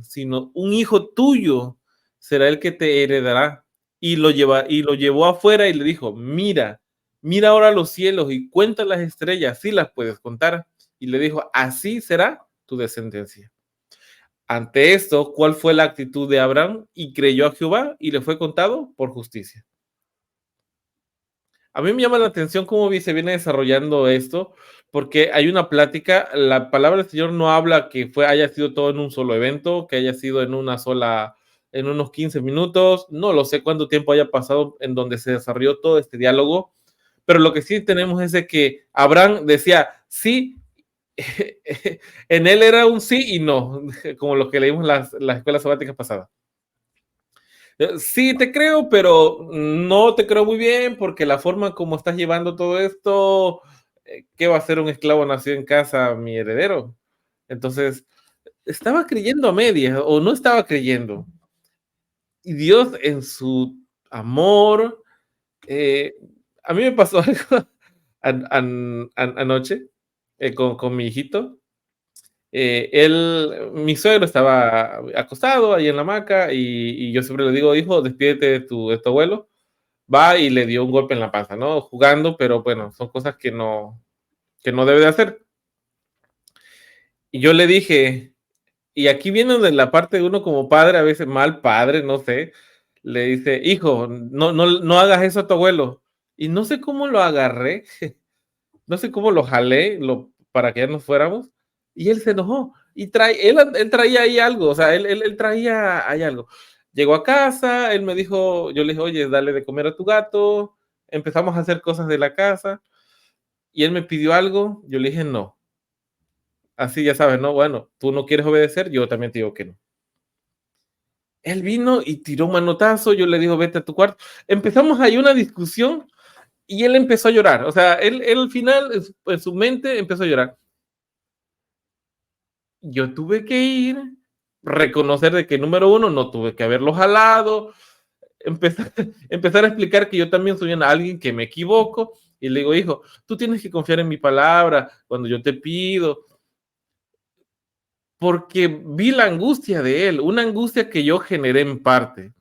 sino un hijo tuyo será el que te heredará. Y lo llevó afuera y le dijo, mira ahora los cielos y cuenta las estrellas, si las puedes contar. Y le dijo, así será tu descendencia. Ante esto, ¿cuál fue la actitud de Abraham? Y creyó a Jehová y le fue contado por justicia. A mí me llama la atención cómo se viene desarrollando esto, porque hay una plática, la palabra del Señor no habla que haya sido todo en un solo evento, que haya sido en unos 15 minutos, no lo sé cuánto tiempo haya pasado en donde se desarrolló todo este diálogo, pero lo que sí tenemos es de que Abraham decía sí, en él era un sí y no, como lo que leímos en las escuelas sabáticas pasadas. Sí, te creo, pero no te creo muy bien porque la forma como estás llevando todo esto, ¿qué va a ser un esclavo nacido en casa, mi heredero? Entonces, estaba creyendo a medias o no estaba creyendo. Y Dios en su amor, eh, a mí me pasó algo anoche con mi hijito. Mi suegro estaba acostado ahí en la hamaca y yo siempre le digo, hijo, despídete de tu abuelo. Va y le dio un golpe en la panza, ¿no? Jugando, pero bueno, son cosas que no debe de hacer. Y yo le dije, y aquí viene de la parte de uno como padre, a veces mal padre, no sé, le dice, hijo, no hagas eso a tu abuelo. Y no sé cómo lo agarré, no sé cómo lo jalé para que ya nos fuéramos, y él se enojó. Y él traía ahí algo, o sea, él traía ahí algo. Llegó a casa, él me dijo, yo le dije, oye, dale de comer a tu gato, empezamos a hacer cosas de la casa, y él me pidió algo, yo le dije, no. Así ya sabes, ¿no? Bueno, tú no quieres obedecer, yo también te digo que no. Él vino y tiró un manotazo, yo le digo, vete a tu cuarto. Empezamos ahí una discusión y él empezó a llorar. O sea, él al final, en su mente, empezó a llorar. Yo tuve que ir, reconocer de que número uno, no tuve que haberlo jalado, empezar, empezar a explicar que yo también soy alguien que me equivoco, y le digo, hijo, tú tienes que confiar en mi palabra cuando yo te pido, porque vi la angustia de él, una angustia que yo generé en parte.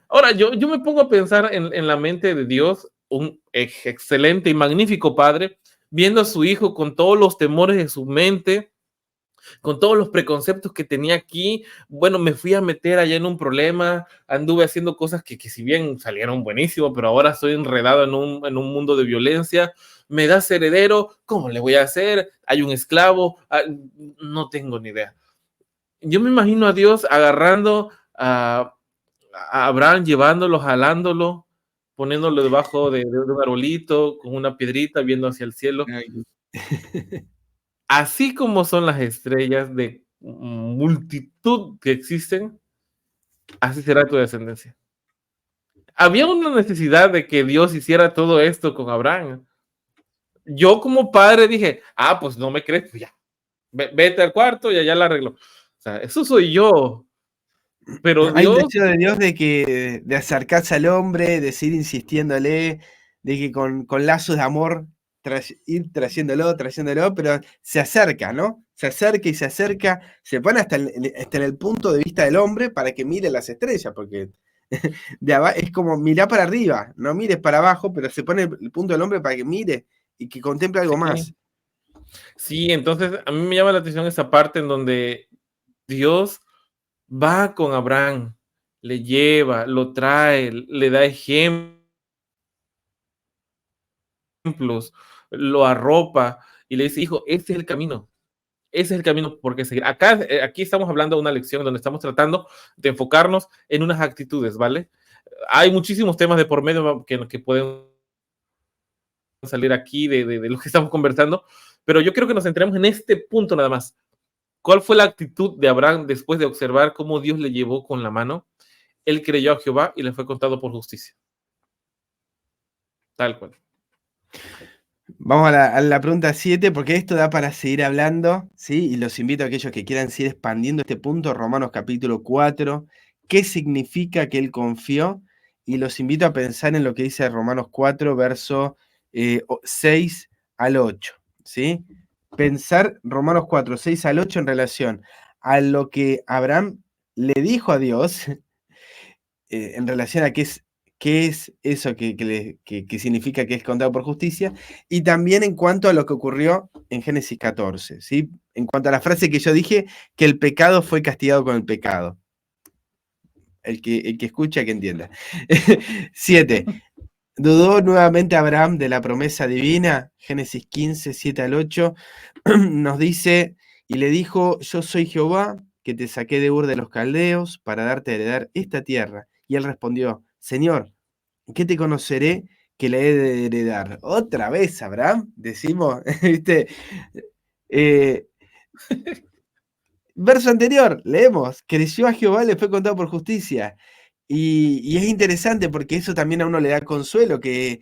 Ahora, yo me pongo a pensar en la mente de Dios, un excelente y magnífico padre, viendo a su hijo con todos los temores de su mente, con todos los preconceptos que tenía aquí. Bueno, me fui a meter allá en un problema, anduve haciendo cosas que si bien salieron buenísimo, pero ahora estoy enredado en un mundo de violencia. Me das heredero, ¿cómo le voy a hacer? Hay un esclavo, no tengo ni idea. Yo me imagino a Dios agarrando a Abraham, llevándolo, jalándolo, poniéndolo debajo de un arbolito, con una piedrita, viendo hacia el cielo. Ay. Así como son las estrellas de multitud que existen, así será tu descendencia. Había una necesidad de que Dios hiciera todo esto con Abraham. Yo como padre dije, pues no me crees, pues ya, vete al cuarto y allá la arreglo. O sea, eso soy yo. Pero Hay un Dios, deseo de Dios de acercarse al hombre, de seguir insistiéndole, de que con lazos de amor ir trayéndolo, pero se acerca, ¿no? Se acerca y se acerca, se pone hasta en el punto de vista del hombre para que mire las estrellas, porque es como mirar para arriba, no mires para abajo, pero se pone el punto del hombre para que mire y que contemple algo más. sí, sí, entonces a mí me llama la atención esa parte en donde Dios va con Abraham, le lleva, lo trae, le da ejemplos, lo arropa y le dice, hijo, este es el camino. Ese es el camino por qué seguir. Aquí estamos hablando de una lección donde estamos tratando de enfocarnos en unas actitudes, ¿vale? Hay muchísimos temas de por medio que pueden salir aquí de lo que estamos conversando, pero yo creo que nos centremos en este punto nada más. ¿Cuál fue la actitud de Abraham después de observar cómo Dios le llevó con la mano? Él creyó a Jehová y le fue contado por justicia. Tal cual. Vamos a la pregunta 7, porque esto da para seguir hablando, ¿sí? Y los invito a aquellos que quieran seguir expandiendo este punto, Romanos capítulo 4, ¿qué significa que él confió? Y los invito a pensar en lo que dice Romanos 4, verso 6 al 8, ¿sí? Pensar Romanos 4, 6 al 8 en relación a lo que Abraham le dijo a Dios, en relación a qué es eso que significa que es contado por justicia, y también en cuanto a lo que ocurrió en Génesis 14, ¿sí? En cuanto a la frase que yo dije, que el pecado fue castigado con el pecado. El que escucha, que entienda. 7. ¿Dudó nuevamente Abraham de la promesa divina? Génesis 15, 7 al 8, nos dice, y le dijo, yo soy Jehová, que te saqué de Ur de los Caldeos para darte a heredar esta tierra. Y él respondió, Señor, ¿qué te conoceré que la he de heredar? Otra vez, Abraham, decimos, ¿viste? Eh, Verso anterior, leemos, creció a Jehová, le fue contado por justicia. Y es interesante porque eso también a uno le da consuelo, que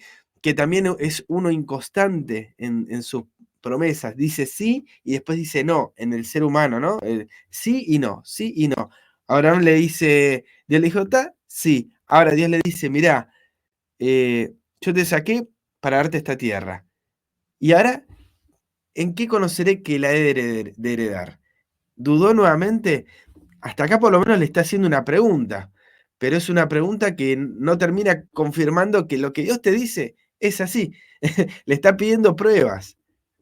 también es uno inconstante en sus promesas. Dice sí y después dice no, en el ser humano, ¿no? Sí y no, sí y no. Abraham le dice, Dios le dijo, ¿está? Sí. Ahora Dios le dice, mirá, yo te saqué para darte esta tierra. Y ahora, ¿en qué conoceré que la he de heredar? ¿Dudó nuevamente? Hasta acá por lo menos le está haciendo una pregunta, pero es una pregunta que no termina confirmando que lo que Dios te dice es así. Le está pidiendo pruebas,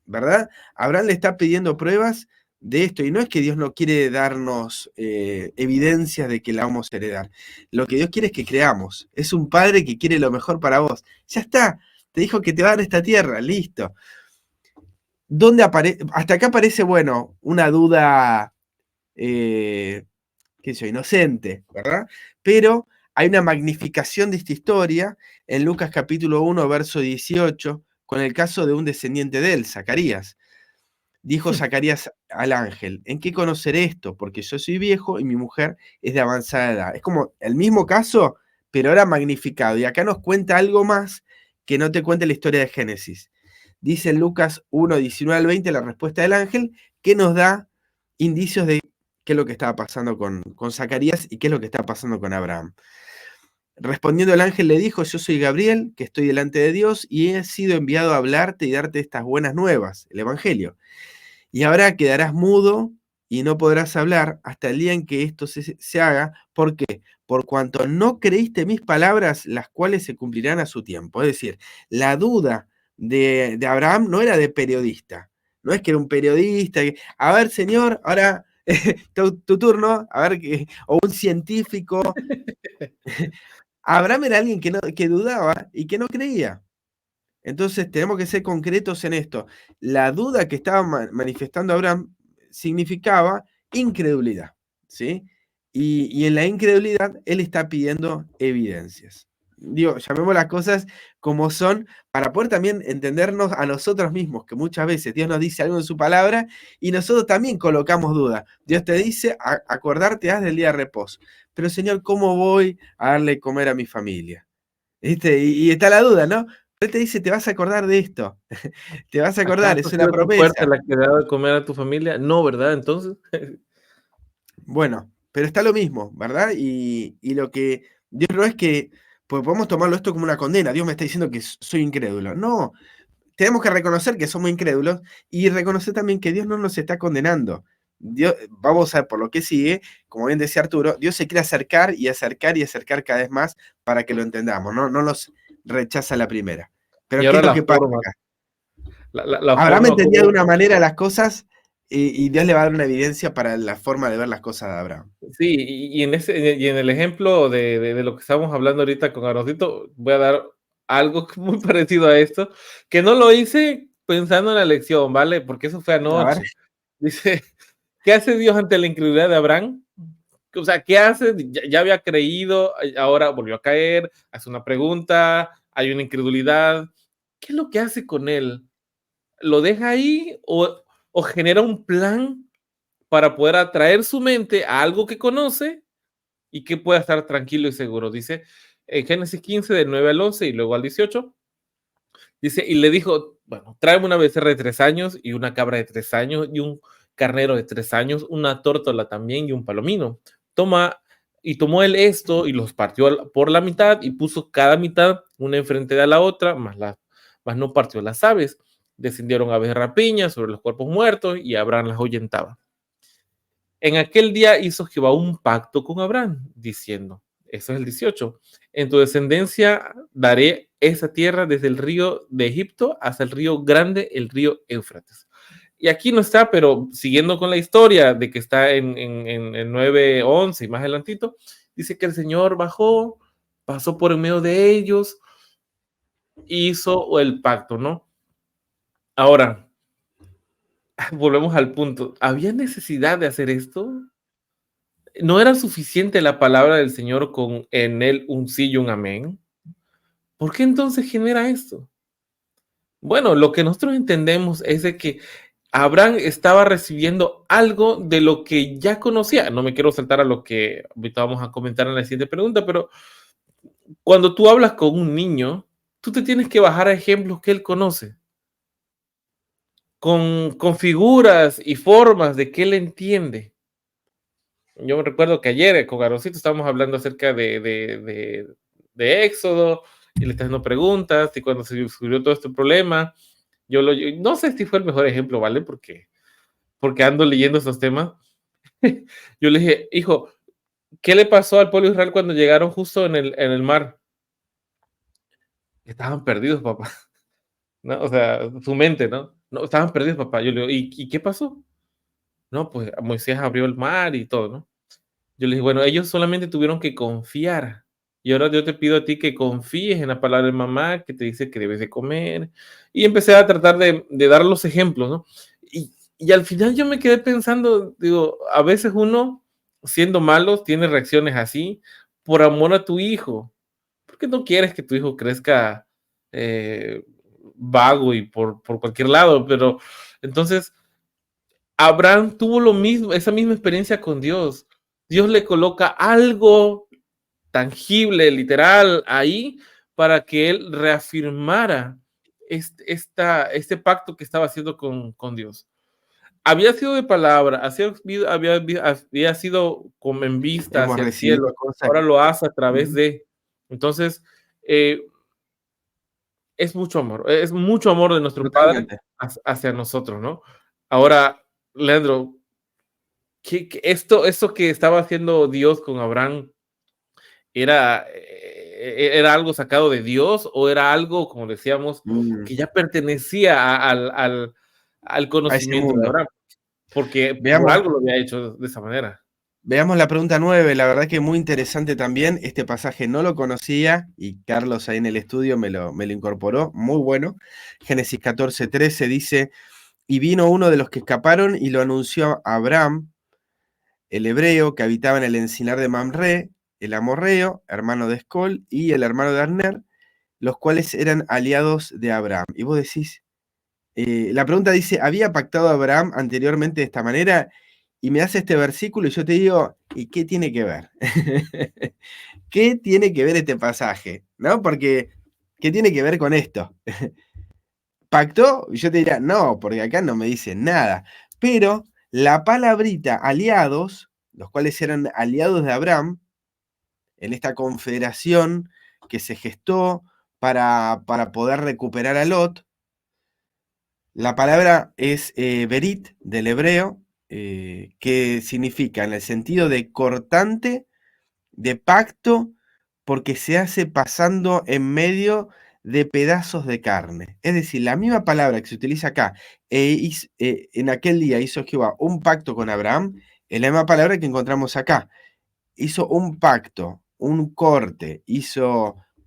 ¿verdad? Abraham le está pidiendo pruebas de esto, y no es que Dios no quiere darnos evidencias de que la vamos a heredar. Lo que Dios quiere es que creamos. Es un padre que quiere lo mejor para vos. Ya está, te dijo que te va a dar esta tierra, listo. Hasta acá parece, bueno, una duda qué sé yo, inocente, ¿verdad? Pero hay una magnificación de esta historia en Lucas capítulo 1, verso 18, con el caso de un descendiente de él, Zacarías. Dijo Zacarías al ángel, ¿en qué conoceré esto? Porque yo soy viejo y mi mujer es de avanzada edad. Es como el mismo caso, pero ahora magnificado. Y acá nos cuenta algo más que no te cuenta la historia de Génesis. Dice en Lucas 1, 19 al 20 la respuesta del ángel, que nos da indicios de qué es lo que estaba pasando con Zacarías y qué es lo que está pasando con Abraham. Respondiendo el ángel le dijo, yo soy Gabriel, que estoy delante de Dios, y he sido enviado a hablarte y darte estas buenas nuevas, el Evangelio. Y ahora quedarás mudo y no podrás hablar hasta el día en que esto se haga. ¿Por qué? Por cuanto no creíste mis palabras, las cuales se cumplirán a su tiempo. Es decir, la duda de Abraham no era de periodista. No es que era un periodista, a ver, señor, ahora tu turno, a ver, o un científico. Abraham era alguien que dudaba y que no creía. Entonces tenemos que ser concretos en esto. La duda que estaba manifestando Abraham significaba incredulidad, ¿sí? Y en la incredulidad él está pidiendo evidencias. Digo, llamemos las cosas como son para poder también entendernos a nosotros mismos, que muchas veces Dios nos dice algo en su palabra y nosotros también colocamos duda. Dios te dice, acordarte has del día de reposo. Pero Señor, ¿cómo voy a darle comer a mi familia? ¿Viste? Y está la duda, ¿no? Él te dice, te vas a acordar de esto, te vas a acordar, ¿Acaso es ha una sido tu fuerza promesa. la que le ha dado de comer a tu familia? No, ¿verdad? Entonces, Bueno, pero está lo mismo, ¿verdad? Y lo que Dios no es que, pues podemos tomarlo esto como una condena, Dios me está diciendo que soy incrédulo. No, tenemos que reconocer que somos incrédulos y reconocer también que Dios no nos está condenando. Dios, vamos a ver por lo que sigue, como bien decía Arturo, Dios se quiere acercar y acercar y acercar cada vez más para que lo entendamos, no los rechaza a la primera. y Pero ¿qué es ahora lo la que pasa forma, acá? la Abraham forma entendía de como, una manera las cosas y Dios le va a dar una evidencia para la forma de ver las cosas de Abraham. sí, y en el ejemplo de lo que estamos hablando ahorita con Arosito, voy a dar algo muy parecido a esto, que no lo hice pensando en la lección, ¿vale? Porque eso fue A ver, anoche. Dice, ¿qué hace Dios ante la incredulidad de Abraham? O sea, ¿qué hace? Ya había creído, ahora volvió a caer, hace una pregunta, hay una incredulidad. ¿Qué es lo que hace con él? ¿Lo deja ahí o genera un plan para poder atraer su mente a algo que conoce y que pueda estar tranquilo y seguro? Dice en Génesis 15, del 9 al 11 y luego al 18. Dice, y le dijo, bueno, tráeme una becerra de 3 años y una cabra de 3 años y un carnero de 3 años, una tórtola también y un palomino. Tomó él esto y los partió por la mitad y puso cada mitad una enfrente de la otra, más no partió las aves. Descendieron aves de rapiña sobre los cuerpos muertos y Abraham las ahuyentaba. En aquel día hizo Jehová un pacto con Abraham, diciendo, eso es el 18, en tu descendencia daré esa tierra desde el río de Egipto hasta el río grande, el río Éufrates. Y aquí no está, pero siguiendo con la historia de que está en 9:11 y más adelantito, dice que el Señor bajó, pasó por en medio de ellos, hizo el pacto, ¿no? Ahora, volvemos al punto. ¿Había necesidad de hacer esto? ¿No era suficiente la palabra del Señor con en él un sí y un amén? ¿Por qué entonces genera esto? Bueno, lo que nosotros entendemos es de que Abraham estaba recibiendo algo de lo que ya conocía. No me quiero saltar a lo que ahorita vamos a comentar en la siguiente pregunta, pero cuando tú hablas con un niño, tú te tienes que bajar a ejemplos que él conoce, con figuras y formas de que él entiende. Yo me recuerdo que ayer con Garoncito estábamos hablando acerca de Éxodo y le está haciendo preguntas y cuando se descubrió todo este problema, yo no sé si fue el mejor ejemplo, ¿vale? Porque ando leyendo esos temas. Yo le dije, hijo, ¿qué le pasó al pueblo de Israel cuando llegaron justo en el mar? Estaban perdidos, papá. ¿No? O sea, su mente, ¿no? No, estaban perdidos, papá. Yo le digo, ¿y qué pasó? No, pues Moisés abrió el mar y todo, ¿no? Yo le dije, bueno, ellos solamente tuvieron que confiar. Y ahora yo te pido a ti que confíes en la palabra de mamá que te dice que debes de comer. Y empecé a tratar de dar los ejemplos, ¿no? Y al final yo me quedé pensando, digo, a veces uno, siendo malo, tiene reacciones así por amor a tu hijo. Porque no quieres que tu hijo crezca eh, vago y por cualquier lado, pero entonces Abraham tuvo lo mismo, esa misma experiencia con Dios. Dios le coloca algo tangible, literal, ahí para que él reafirmara este pacto que estaba haciendo con Dios. Había sido de palabra, había sido como en vista hemos hacia el cielo, recibido cosas ahora que... lo hace a través Ujú. de. Entonces, eh, es mucho amor de nuestro Padre Totalmente. hacia nosotros, ¿no? Ahora, Leandro, esto que estaba haciendo Dios con Abraham era algo sacado de Dios o era algo, como decíamos, Mm, que ya pertenecía al a ese conocimiento de mundo. Abraham, porque por Veamos algo lo había hecho de esa manera. Veamos la pregunta 9. La verdad que muy interesante también. Este pasaje no lo conocía y Carlos ahí en el estudio me lo incorporó. Muy bueno. Génesis 14:13 dice, y vino uno de los que escaparon y lo anunció a Abraham, el hebreo, que habitaba en el encinar de Mamre, el amorreo, hermano de Escol, y el hermano de Arner, los cuales eran aliados de Abraham. Y vos decís, la pregunta dice, ¿había pactado Abraham anteriormente de esta manera? Y me hace este versículo y yo te digo, ¿y qué tiene que ver? ¿Qué tiene que ver este pasaje? ¿No? Porque, ¿qué tiene que ver con esto? ¿Pactó? Y yo te diría, no, porque acá no me dice nada. Pero la palabrita aliados, los cuales eran aliados de Abraham, en esta confederación que se gestó para poder recuperar a Lot, la palabra es berit del hebreo, que significa en el sentido de cortante, de pacto, porque se hace pasando en medio de pedazos de carne. Es decir, la misma palabra que se utiliza acá, en aquel día hizo Jehová un pacto con Abraham, es la misma palabra que encontramos acá. Hizo un pacto, un corte,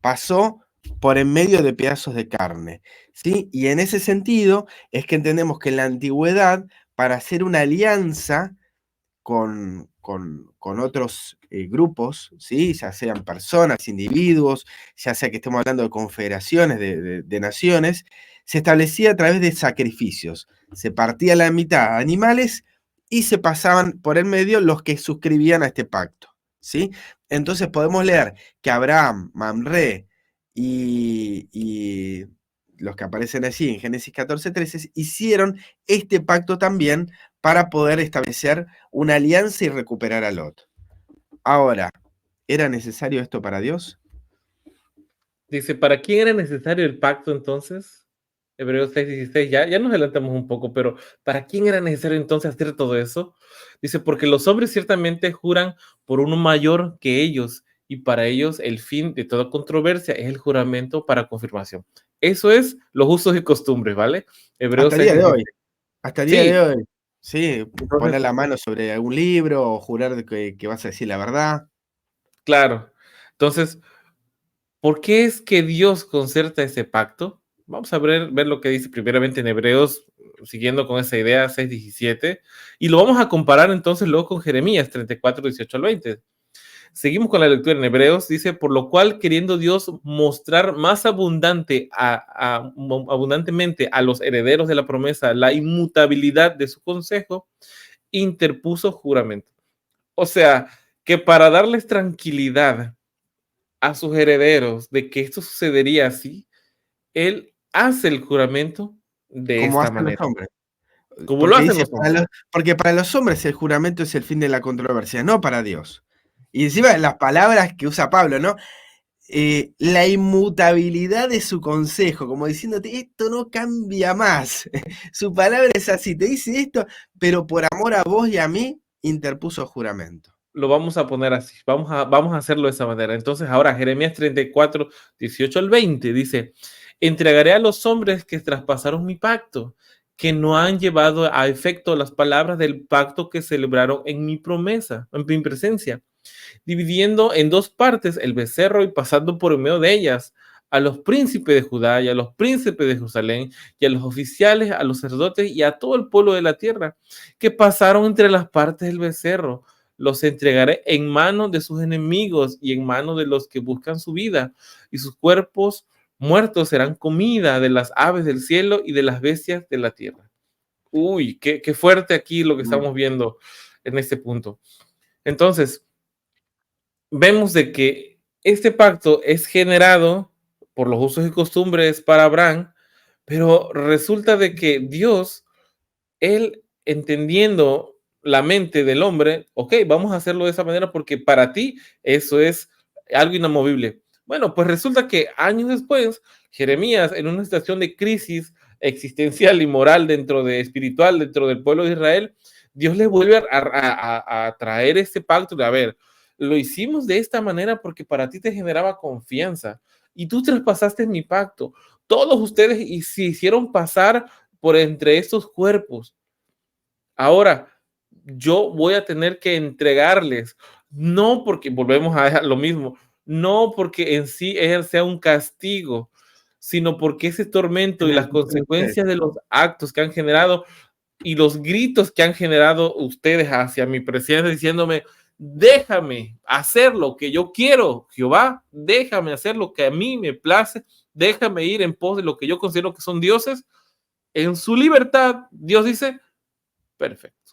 pasó por en medio de pedazos de carne, ¿sí? Y en ese sentido es que entendemos que en la antigüedad, para hacer una alianza con otros grupos, ¿sí? Ya sean personas, individuos, ya sea que estemos hablando de confederaciones de naciones, se establecía a través de sacrificios. Se partía la mitad a animales y se pasaban por el medio los que suscribían a este pacto, ¿sí? Entonces podemos leer que Abraham, Mamre y los que aparecen allí en Génesis 14:13 hicieron este pacto también para poder establecer una alianza y recuperar a Lot. Ahora, ¿era necesario esto para Dios? Dice, ¿para quién era necesario el pacto entonces? Hebreos 6:16, ya nos adelantamos un poco, pero ¿para quién era necesario entonces hacer todo eso? Dice, porque los hombres ciertamente juran por uno mayor que ellos, y para ellos el fin de toda controversia es el juramento para confirmación. Eso es los usos y costumbres, ¿vale? Hebreos Hasta el día de hoy. 6:16. Hasta el día de Sí, hoy. Sí, poner entonces, la mano sobre algún libro o jurar de que vas a decir la verdad. claro. Entonces, ¿por qué es que Dios concerta ese pacto? Vamos a ver lo que dice primeramente en Hebreos, siguiendo con esa idea 6:17, y lo vamos a comparar entonces luego con Jeremías 34:18 al 20. Seguimos con la lectura en Hebreos, dice, por lo cual queriendo Dios mostrar más abundantemente a los herederos de la promesa la inmutabilidad de su consejo, interpuso juramento. O sea, que para darles tranquilidad a sus herederos de que esto sucedería así, él hace el juramento de Como esta hacen los manera, hombres. como lo Porque hacen dice, los hombres. porque para los hombres el juramento es el fin de la controversia, no para Dios. Y encima las palabras que usa Pablo, ¿no? La inmutabilidad de su consejo, como diciéndote, esto no cambia más. Su palabra es así, te dice esto, pero por amor a vos y a mí, interpuso juramento. Lo vamos a poner así, vamos a hacerlo de esa manera. Entonces, ahora Jeremías 34:18 al 20 dice: entregaré a los hombres que traspasaron mi pacto, que no han llevado a efecto las palabras del pacto que celebraron en mi promesa, en mi presencia, dividiendo en dos partes el becerro y pasando por en medio de ellas a los príncipes de Judá y a los príncipes de Jerusalén y a los oficiales, a los sacerdotes y a todo el pueblo de la tierra, que pasaron entre las partes del becerro. Los entregaré en manos de sus enemigos y en manos de los que buscan su vida, y sus cuerpos muertos serán comida de las aves del cielo y de las bestias de la tierra. Uy, qué fuerte aquí lo que Mm. estamos viendo en este punto. Entonces, vemos de que este pacto es generado por los usos y costumbres para Abraham, pero resulta de que Dios, él entendiendo la mente del hombre, ok, vamos a hacerlo de esa manera porque para ti eso es algo inamovible. Bueno, pues resulta que años después, Jeremías, en una situación de crisis existencial y moral espiritual dentro del pueblo de Israel, Dios le vuelve a traer este pacto de, a ver, lo hicimos de esta manera porque para ti te generaba confianza y tú traspasaste mi pacto. Todos ustedes se hicieron pasar por entre estos cuerpos. Ahora, yo voy a tener que entregarles, no porque volvemos a lo mismo, no porque en sí él sea un castigo, sino porque ese tormento y las consecuencias de los actos que han generado y los gritos que han generado ustedes hacia mi presencia diciéndome, déjame hacer lo que yo quiero, Jehová, déjame hacer lo que a mí me place, déjame ir en pos de lo que yo considero que son dioses. En su libertad, Dios dice, perfecto.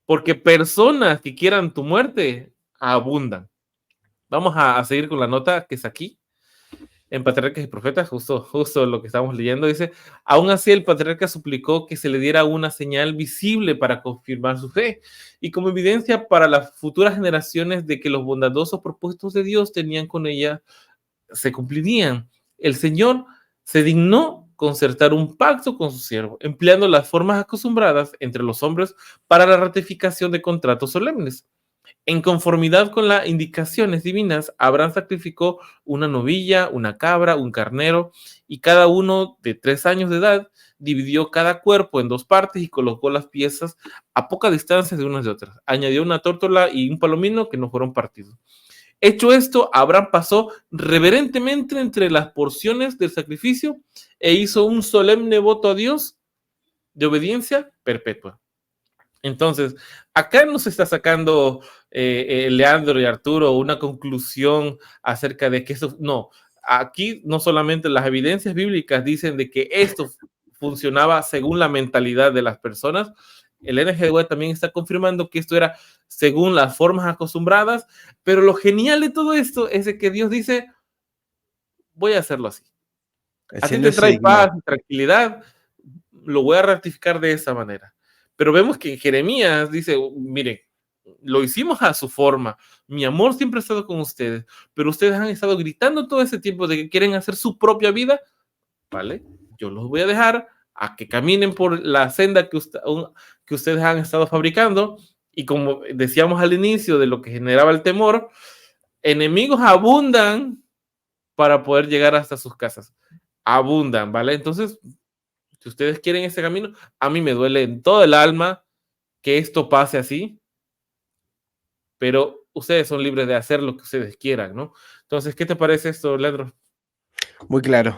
Porque personas que quieran tu muerte abundan. Vamos a seguir con la nota que es aquí. En Patriarcas y Profetas, justo lo que estamos leyendo, dice, aún así el patriarca suplicó que se le diera una señal visible para confirmar su fe y como evidencia para las futuras generaciones de que los bondadosos propósitos de Dios tenían con ella se cumplirían. El Señor se dignó concertar un pacto con su siervo, empleando las formas acostumbradas entre los hombres para la ratificación de contratos solemnes. En conformidad con las indicaciones divinas, Abraham sacrificó una novilla, una cabra, un carnero, y cada uno de 3 años de edad dividió cada cuerpo en dos partes y colocó las piezas a poca distancia de unas de otras. Añadió una tórtola y un palomino que no fueron partidos. Hecho esto, Abraham pasó reverentemente entre las porciones del sacrificio e hizo un solemne voto a Dios de obediencia perpetua. Entonces, acá nos está sacando Leandro y Arturo una conclusión acerca de que esto, no, aquí no solamente las evidencias bíblicas dicen de que esto funcionaba según la mentalidad de las personas, el NGW también está confirmando que esto era según las formas acostumbradas, pero lo genial de todo esto es de que Dios dice, voy a hacerlo así. El A ti te Señor se trae dignó. paz y tranquilidad, lo voy a ratificar de esa manera. Pero vemos que Jeremías dice, mire, lo hicimos a su forma, mi amor siempre ha estado con ustedes, pero ustedes han estado gritando todo ese tiempo de que quieren hacer su propia vida, ¿vale? Yo los voy a dejar a que caminen por la senda que ustedes han estado fabricando y como decíamos al inicio de lo que generaba el temor, enemigos abundan para poder llegar hasta sus casas, abundan, ¿vale? Entonces, si ustedes quieren ese camino, a mí me duele en todo el alma que esto pase así, pero ustedes son libres de hacer lo que ustedes quieran, ¿no? Entonces, ¿qué te parece esto, Leandro? Muy claro.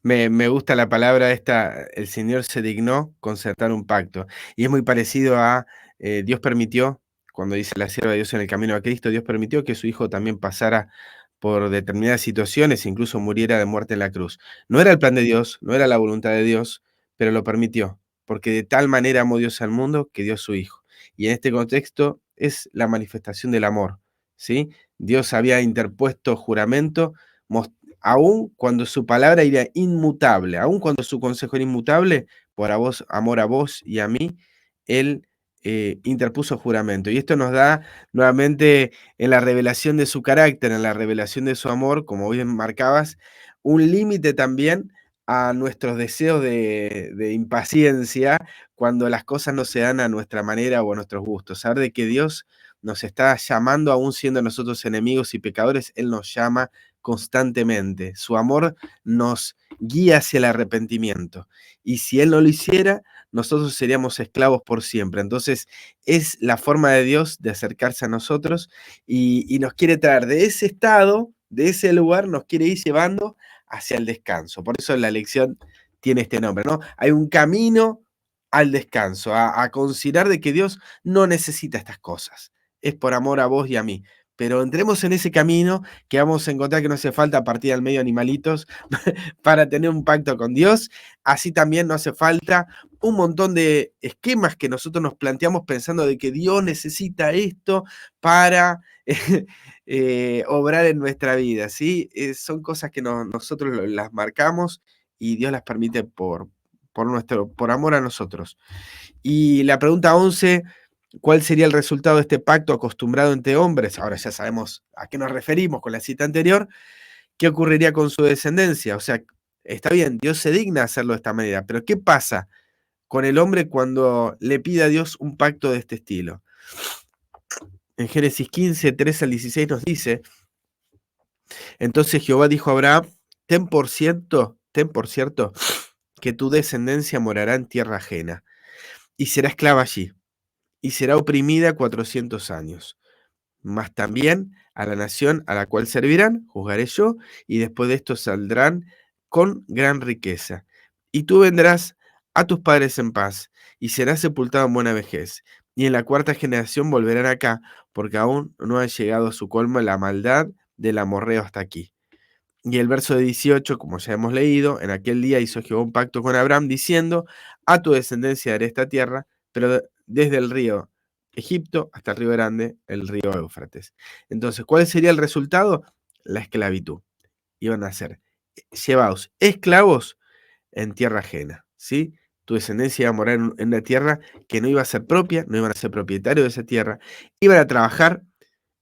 Me gusta la palabra esta, el Señor se dignó concertar un pacto. Y es muy parecido a Dios permitió, cuando dice la sierva de Dios en el camino a Cristo, Dios permitió que su Hijo también pasara por determinadas situaciones, incluso muriera de muerte en la cruz. No era el plan de Dios, no era la voluntad de Dios, pero lo permitió, porque de tal manera amó Dios al mundo que dio a su Hijo. Y en este contexto es la manifestación del amor, ¿sí? Dios había interpuesto juramento, aun cuando su palabra era inmutable, aun cuando su consejo era inmutable, por amor a vos y a mí, Él interpuso juramento. Y esto nos da nuevamente en la revelación de su carácter, en la revelación de su amor, como bien marcabas, un límite también a nuestros deseos de impaciencia cuando las cosas no se dan a nuestra manera o a nuestros gustos. Saber de que Dios nos está llamando, aún siendo nosotros enemigos y pecadores, Él nos llama constantemente. Su amor nos guía hacia el arrepentimiento. Y si Él no lo hiciera, nosotros seríamos esclavos por siempre. Entonces, es la forma de Dios de acercarse a nosotros y nos quiere traer de ese estado, de ese lugar, nos quiere ir llevando hacia el descanso. Por eso la lección tiene este nombre, ¿no? Hay un camino al descanso, a considerar de que Dios no necesita estas cosas. Es por amor a vos y a mí. Pero entremos en ese camino que vamos a encontrar que no hace falta partir al medio animalitos para tener un pacto con Dios. Así también no hace falta un montón de esquemas que nosotros nos planteamos pensando de que Dios necesita esto para obrar en nuestra vida, ¿sí? Son cosas que nosotros las marcamos y Dios las permite por amor a nosotros. Y la pregunta 11 ¿Cuál sería el resultado de este pacto acostumbrado entre hombres? Ahora ya sabemos a qué nos referimos con la cita anterior. ¿Qué ocurriría con su descendencia? O sea, está bien, Dios se digna hacerlo de esta manera, pero ¿qué pasa con el hombre cuando le pide a Dios un pacto de este estilo? En Génesis 15, 13 al 16 nos dice: entonces Jehová dijo a Abraham, ten por cierto que tu descendencia morará en tierra ajena, y será esclava allí, y será oprimida 400 años. Mas también a la nación a la cual servirán, juzgaré yo, y después de esto saldrán con gran riqueza. Y tú vendrás a tus padres en paz, y serás sepultado en buena vejez. Y en la cuarta generación volverán acá, porque aún no ha llegado a su colmo la maldad del amorreo hasta aquí. Y el verso de 18, como ya hemos leído, en aquel día hizo Jehová un pacto con Abraham, diciendo: a tu descendencia daré esta tierra, pero desde el río Egipto hasta el río Grande, el río Éufrates. Entonces, ¿cuál sería el resultado? La esclavitud. Iban a ser llevados esclavos en tierra ajena, ¿sí? Tu descendencia iba a morar en una tierra que no iba a ser propia, no iban a ser propietarios de esa tierra, iban a trabajar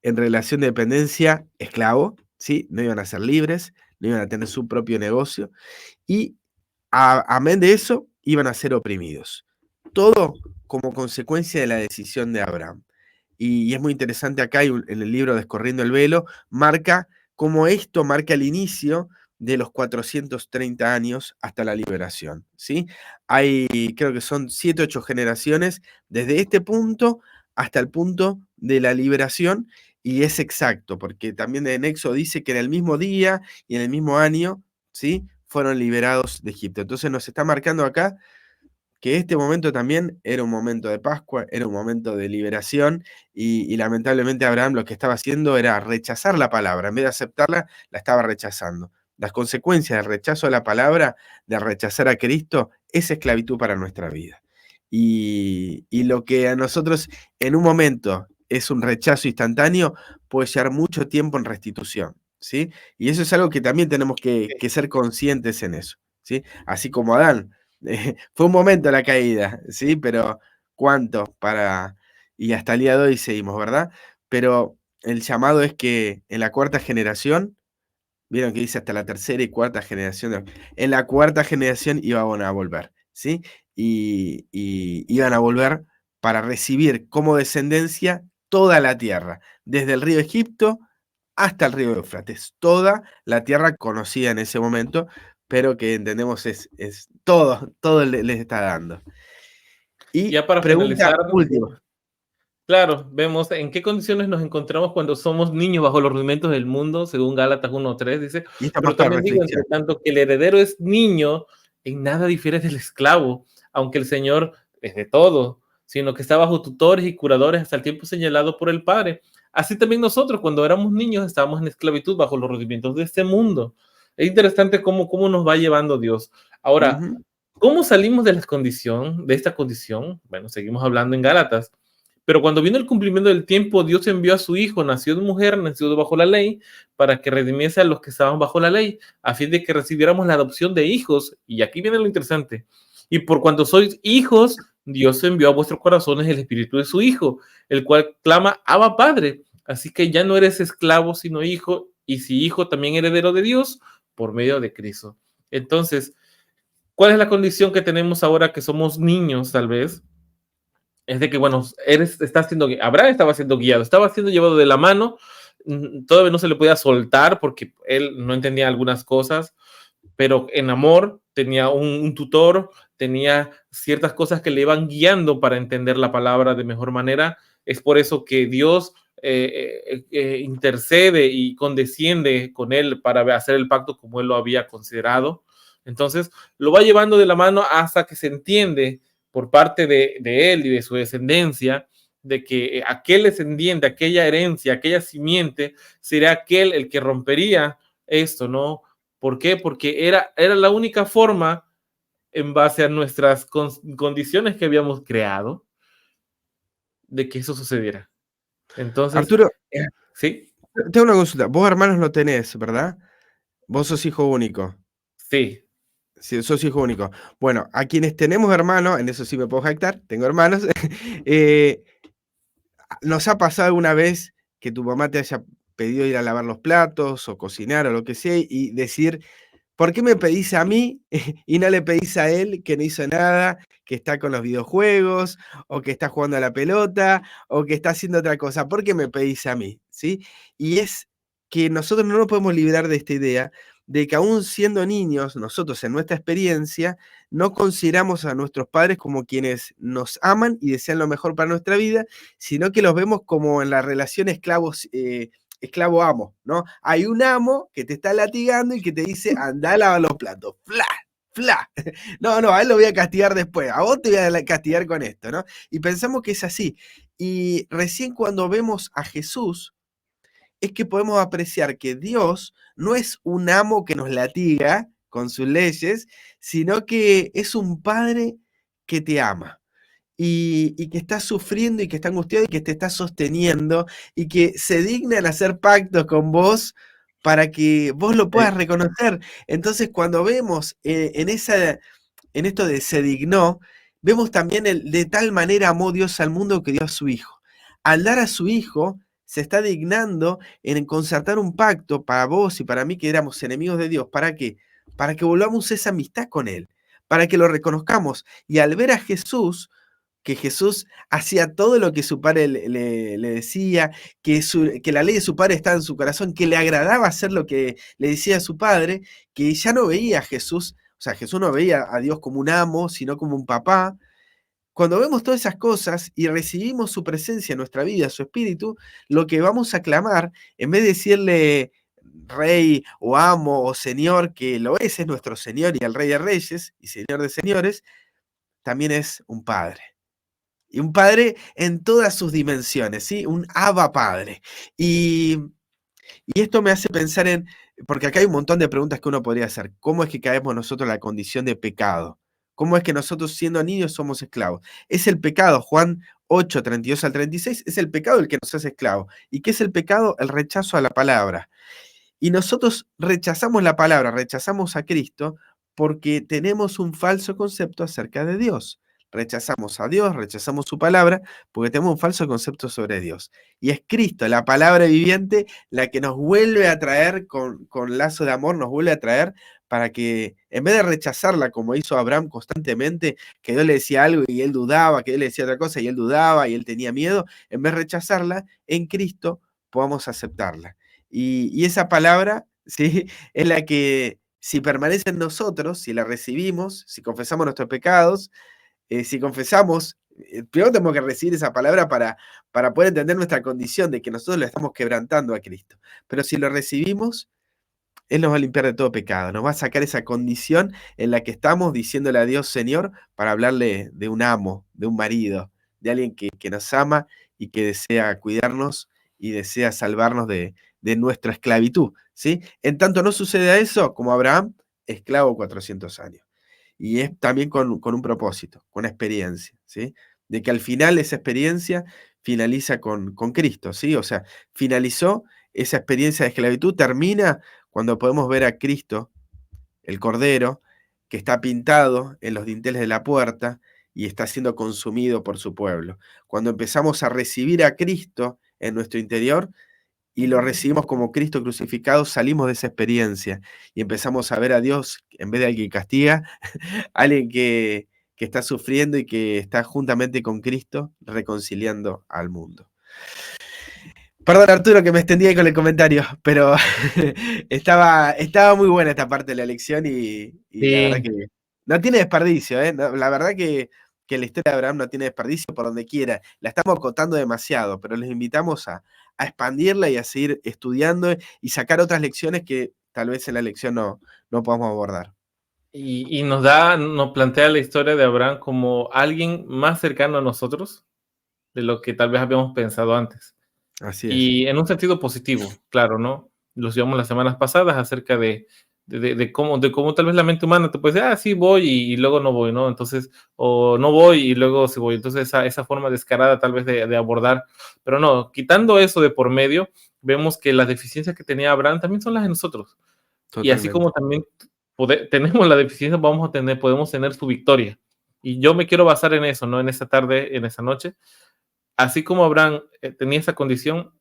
en relación de dependencia esclavo, ¿sí? No iban a ser libres, no iban a tener su propio negocio, y amén de eso, iban a ser oprimidos. Todo como consecuencia de la decisión de Abraham. Y es muy interesante acá, en el libro Descorriendo el Velo, marca cómo esto marca el inicio de los 430 años hasta la liberación, ¿sí? Hay, creo que son 7, 8 generaciones, desde este punto hasta el punto de la liberación, y es exacto, porque también en Éxodo dice que en el mismo día y en el mismo año, ¿sí?, fueron liberados de Egipto. Entonces nos está marcando acá que este momento también era un momento de Pascua, era un momento de liberación, y lamentablemente Abraham lo que estaba haciendo era rechazar la palabra. En vez de aceptarla, la estaba rechazando. Las consecuencias del rechazo de la palabra, de rechazar a Cristo, es esclavitud para nuestra vida. Y lo que a nosotros en un momento es un rechazo instantáneo, puede llevar mucho tiempo en restitución, ¿sí? Y eso es algo que también tenemos que ser conscientes en eso, ¿sí? Así como Adán. Fue un momento la caída, ¿sí? Pero ¿cuánto para...? Y hasta el día de hoy seguimos, ¿verdad? Pero el llamado es que en la cuarta generación, vieron que dice hasta la tercera y cuarta generación, en la cuarta generación iban a volver, ¿sí? Y iban a volver para recibir como descendencia toda la tierra, desde el río Egipto hasta el río Éufrates, toda la tierra conocida en ese momento, pero que entendemos es todo les está dando. Y Ya para pregunta finalizar, última. claro, vemos en qué condiciones nos encontramos cuando somos niños bajo los rudimentos del mundo, según Gálatas 1:3 dice, Y esta pero más para también digo, entre reflexión. tanto, que el heredero es niño, en nada difiere del esclavo, aunque el Señor es de todo, sino que está bajo tutores y curadores hasta el tiempo señalado por el Padre. Así también nosotros, cuando éramos niños, estábamos en esclavitud bajo los rudimentos de este mundo. Es interesante cómo nos va llevando Dios. Ahora, Ujú. ¿cómo salimos de esta condición? Bueno, seguimos hablando en Gálatas. Pero cuando vino el cumplimiento del tiempo, Dios envió a su Hijo, nacido de mujer, nacido bajo la ley, para que redimiese a los que estaban bajo la ley, a fin de que recibiéramos la adopción de hijos. Y aquí viene lo interesante. Y por cuanto sois hijos, Dios envió a vuestros corazones el espíritu de su Hijo, el cual clama, Abba Padre. Así que ya no eres esclavo, sino hijo, y si hijo, también heredero de Dios, por medio de Cristo. Entonces, ¿cuál es la condición que tenemos ahora que somos niños, tal vez? Es de que, bueno, Abraham estaba siendo guiado, estaba siendo llevado de la mano, todavía no se le podía soltar porque él no entendía algunas cosas, pero en amor tenía un tutor, tenía ciertas cosas que le iban guiando para entender la palabra de mejor manera. Es por eso que Dios intercede y condesciende con él para hacer el pacto como él lo había considerado. Entonces, lo va llevando de la mano hasta que se entiende por parte de él y de su descendencia, de que aquel descendiente, aquella herencia, aquella simiente, sería aquel el que rompería esto, ¿no? ¿Por qué? Porque era la única forma, en base a nuestras condiciones que habíamos creado, de que eso sucediera. Entonces, Arturo, sí, tengo una consulta. Vos hermanos no tenés, ¿verdad? Vos sos hijo único. sí, Sí, sos hijo único. Bueno, a quienes tenemos hermanos, en eso sí me puedo jactar, tengo hermanos, eh, ¿Nos ha pasado alguna vez que tu mamá te haya pedido ir a lavar los platos o cocinar o lo que sea y decir: ¿por qué me pedís a mí y no le pedís a él que no hizo nada, que está con los videojuegos, o que está jugando a la pelota, o que está haciendo otra cosa? ¿Por qué me pedís a mí? ¿Sí? Y es que nosotros no nos podemos liberar de esta idea de que aún siendo niños, nosotros en nuestra experiencia, no consideramos a nuestros padres como quienes nos aman y desean lo mejor para nuestra vida, sino que los vemos como en la relación esclavo-amo, ¿no? Hay un amo que te está latigando y que te dice, anda a lavar los platos. ¡Fla! ¡Fla! No, no, a él lo voy a castigar después, a vos te voy a castigar con esto, ¿no? Y pensamos que es así. Y recién cuando vemos a Jesús, es que podemos apreciar que Dios no es un amo que nos latiga con sus leyes, sino que es un padre que te ama y que está sufriendo y que está angustiado y que te está sosteniendo y que se digna en hacer pactos con vos para que vos lo puedas reconocer. Entonces, cuando vemos en esto de se dignó, vemos también de tal manera amó Dios al mundo que dio a su Hijo. Al dar a su Hijo, se está dignando en concertar un pacto para vos y para mí que éramos enemigos de Dios. ¿Para qué? Para que volvamos esa amistad con Él, para que lo reconozcamos. Y al ver a Jesús, que Jesús hacía todo lo que su padre le decía, que la ley de su padre estaba en su corazón, que le agradaba hacer lo que le decía a su padre, que ya no veía a Jesús, o sea, Jesús no veía a Dios como un amo, sino como un papá. Cuando vemos todas esas cosas y recibimos su presencia en nuestra vida, su espíritu, lo que vamos a clamar, en vez de decirle rey o amo o señor, que lo es nuestro Señor y el Rey de Reyes y Señor de Señores, también es un Padre. Y un padre en todas sus dimensiones, ¿sí? Un Abba Padre. Y esto me hace pensar porque acá hay un montón de preguntas que uno podría hacer. ¿Cómo es que caemos nosotros en la condición de pecado? ¿Cómo es que nosotros siendo niños somos esclavos? Es el pecado, Juan 8, 32 al 36, es el pecado el que nos hace esclavos. ¿Y qué es el pecado? El rechazo a la palabra. Y nosotros rechazamos la palabra, rechazamos a Cristo porque tenemos un falso concepto acerca de Dios. Rechazamos a Dios, rechazamos su palabra porque tenemos un falso concepto sobre Dios. Y es Cristo, la palabra viviente, la que nos vuelve a traer con lazo de amor, nos vuelve a traer para que en vez de rechazarla como hizo Abraham constantemente, que Dios le decía algo y él dudaba, que Dios le decía otra cosa y él dudaba y él tenía miedo, en vez de rechazarla, en Cristo podamos aceptarla. Y esa palabra, ¿sí? Es la que, si permanece en nosotros, si la recibimos, si confesamos nuestros pecados, si confesamos, primero tenemos que recibir esa palabra para poder entender nuestra condición de que nosotros le estamos quebrantando a Cristo. Pero si lo recibimos, Él nos va a limpiar de todo pecado, nos va a sacar esa condición en la que estamos diciéndole a Dios Señor para hablarle de un amo, de un marido, de alguien que nos ama y que desea cuidarnos y desea salvarnos de nuestra esclavitud, ¿sí? En tanto no suceda eso, como Abraham, esclavo 400 años. Y es también con un propósito, con una experiencia, ¿sí? De que al final esa experiencia finaliza con Cristo, ¿sí? O sea, finalizó esa experiencia de esclavitud, termina cuando podemos ver a Cristo, el Cordero, que está pintado en los dinteles de la puerta y está siendo consumido por su pueblo. Cuando empezamos a recibir a Cristo en nuestro interior y lo recibimos como Cristo crucificado, salimos de esa experiencia y empezamos a ver a Dios, en vez de alguien que castiga, alguien que está sufriendo y que está juntamente con Cristo reconciliando al mundo. Perdón, Arturo, que me extendí ahí con el comentario, pero estaba muy buena esta parte de la lección y la verdad Sí, que no tiene desperdicio, ¿eh? La verdad que la historia de Abraham no tiene desperdicio por donde quiera. La estamos acotando demasiado, pero les invitamos a expandirla y a seguir estudiando y sacar otras lecciones que tal vez en la lección no podamos abordar. y nos plantea la historia de Abraham como alguien más cercano a nosotros de lo que tal vez habíamos pensado antes. Así es. Y en un sentido positivo, claro, ¿no? Los llevamos las semanas pasadas acerca de cómo tal vez la mente humana te puede decir, ah, sí voy y luego no voy, ¿no? Entonces, o no voy y luego sí voy. Entonces, esa forma descarada tal vez de abordar, pero no, quitando eso de por medio, vemos que las deficiencias que tenía Abraham también son las de nosotros. Y así Totalmente. como también tenemos la deficiencia, podemos tener su victoria. Y yo me quiero basar en eso, ¿no? En esa tarde, en esa noche, así como Abraham tenía esa condición,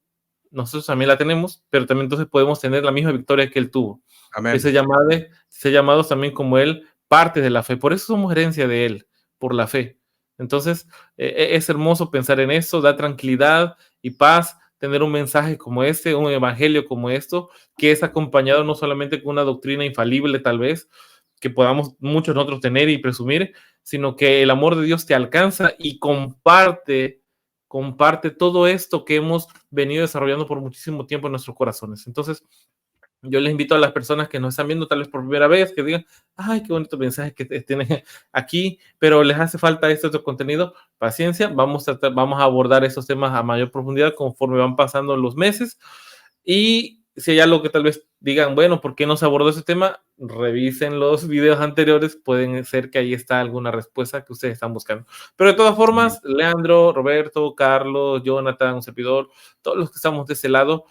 nosotros también la tenemos, pero también entonces podemos tener la misma victoria que él tuvo. Amén. Ese llamados también como él, parte de la fe. Por eso somos herencia de él, por la fe. Entonces, es hermoso pensar en eso, da tranquilidad y paz, tener un mensaje como este, un evangelio como esto, que es acompañado no solamente con una doctrina infalible tal vez, que podamos muchos nosotros tener y presumir, sino que el amor de Dios te alcanza y comparte todo esto que hemos venido desarrollando por muchísimo tiempo en nuestros corazones. Entonces, yo les invito a las personas que nos están viendo tal vez por primera vez, que digan, ay, qué bonito mensaje que tienen aquí, pero les hace falta este otro contenido. Paciencia, vamos a abordar esos temas a mayor profundidad conforme van pasando los meses. Y si hay algo que tal vez digan, bueno, ¿por qué no se abordó ese tema? Revisen los videos anteriores, pueden ser que ahí está alguna respuesta que ustedes están buscando. Pero de todas formas, Leandro, Roberto, Carlos, Jonathan, un servidor, todos los que estamos de ese lado,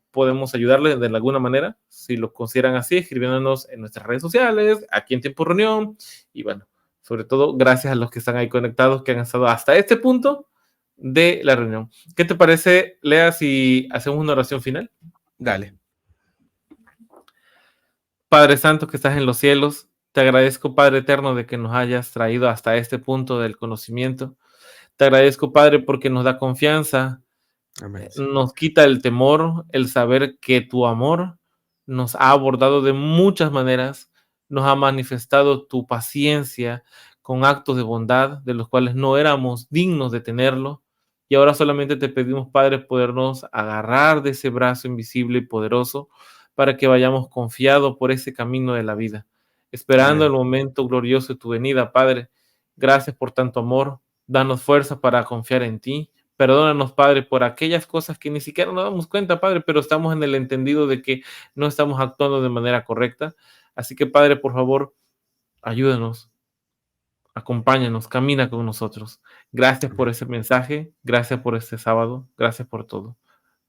podemos ayudarles de alguna manera, si lo consideran así, escribiéndonos en nuestras redes sociales, aquí en Tiempo Reunión, y bueno, sobre todo, gracias a los que están ahí conectados, que han estado hasta este punto de la reunión. ¿Qué te parece, Lea, si hacemos una oración final? Dale. Padre Santo que estás en los cielos, te agradezco, Padre Eterno, de que nos hayas traído hasta este punto del conocimiento. Te agradezco, Padre, porque nos da confianza, Amén. nos quita el temor, el saber que tu amor nos ha abordado de muchas maneras, nos ha manifestado tu paciencia con actos de bondad de los cuales no éramos dignos de tenerlo. Y ahora solamente te pedimos, Padre, podernos agarrar de ese brazo invisible y poderoso para que vayamos confiados por ese camino de la vida, esperando Amén. el momento glorioso de tu venida, Padre. Gracias por tanto amor. Danos fuerza para confiar en ti. Perdónanos, Padre, por aquellas cosas que ni siquiera nos damos cuenta, Padre, pero estamos en el entendido de que no estamos actuando de manera correcta. Así que, Padre, por favor, ayúdanos, acompáñanos, camina con nosotros. Gracias por ese mensaje, gracias por este sábado, gracias por todo.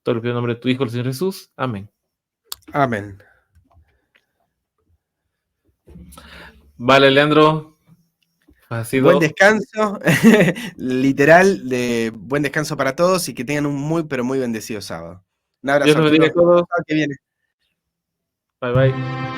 Todo lo pido en nombre de tu Hijo, el Señor Jesús. Amén. Amén. Vale, Leandro, ha sido... Buen descanso, literal, de buen descanso para todos y que tengan un muy, pero muy bendecido sábado. Un abrazo, Dios los bendiga Arturo. a todos. Hasta que viene. Bye, bye.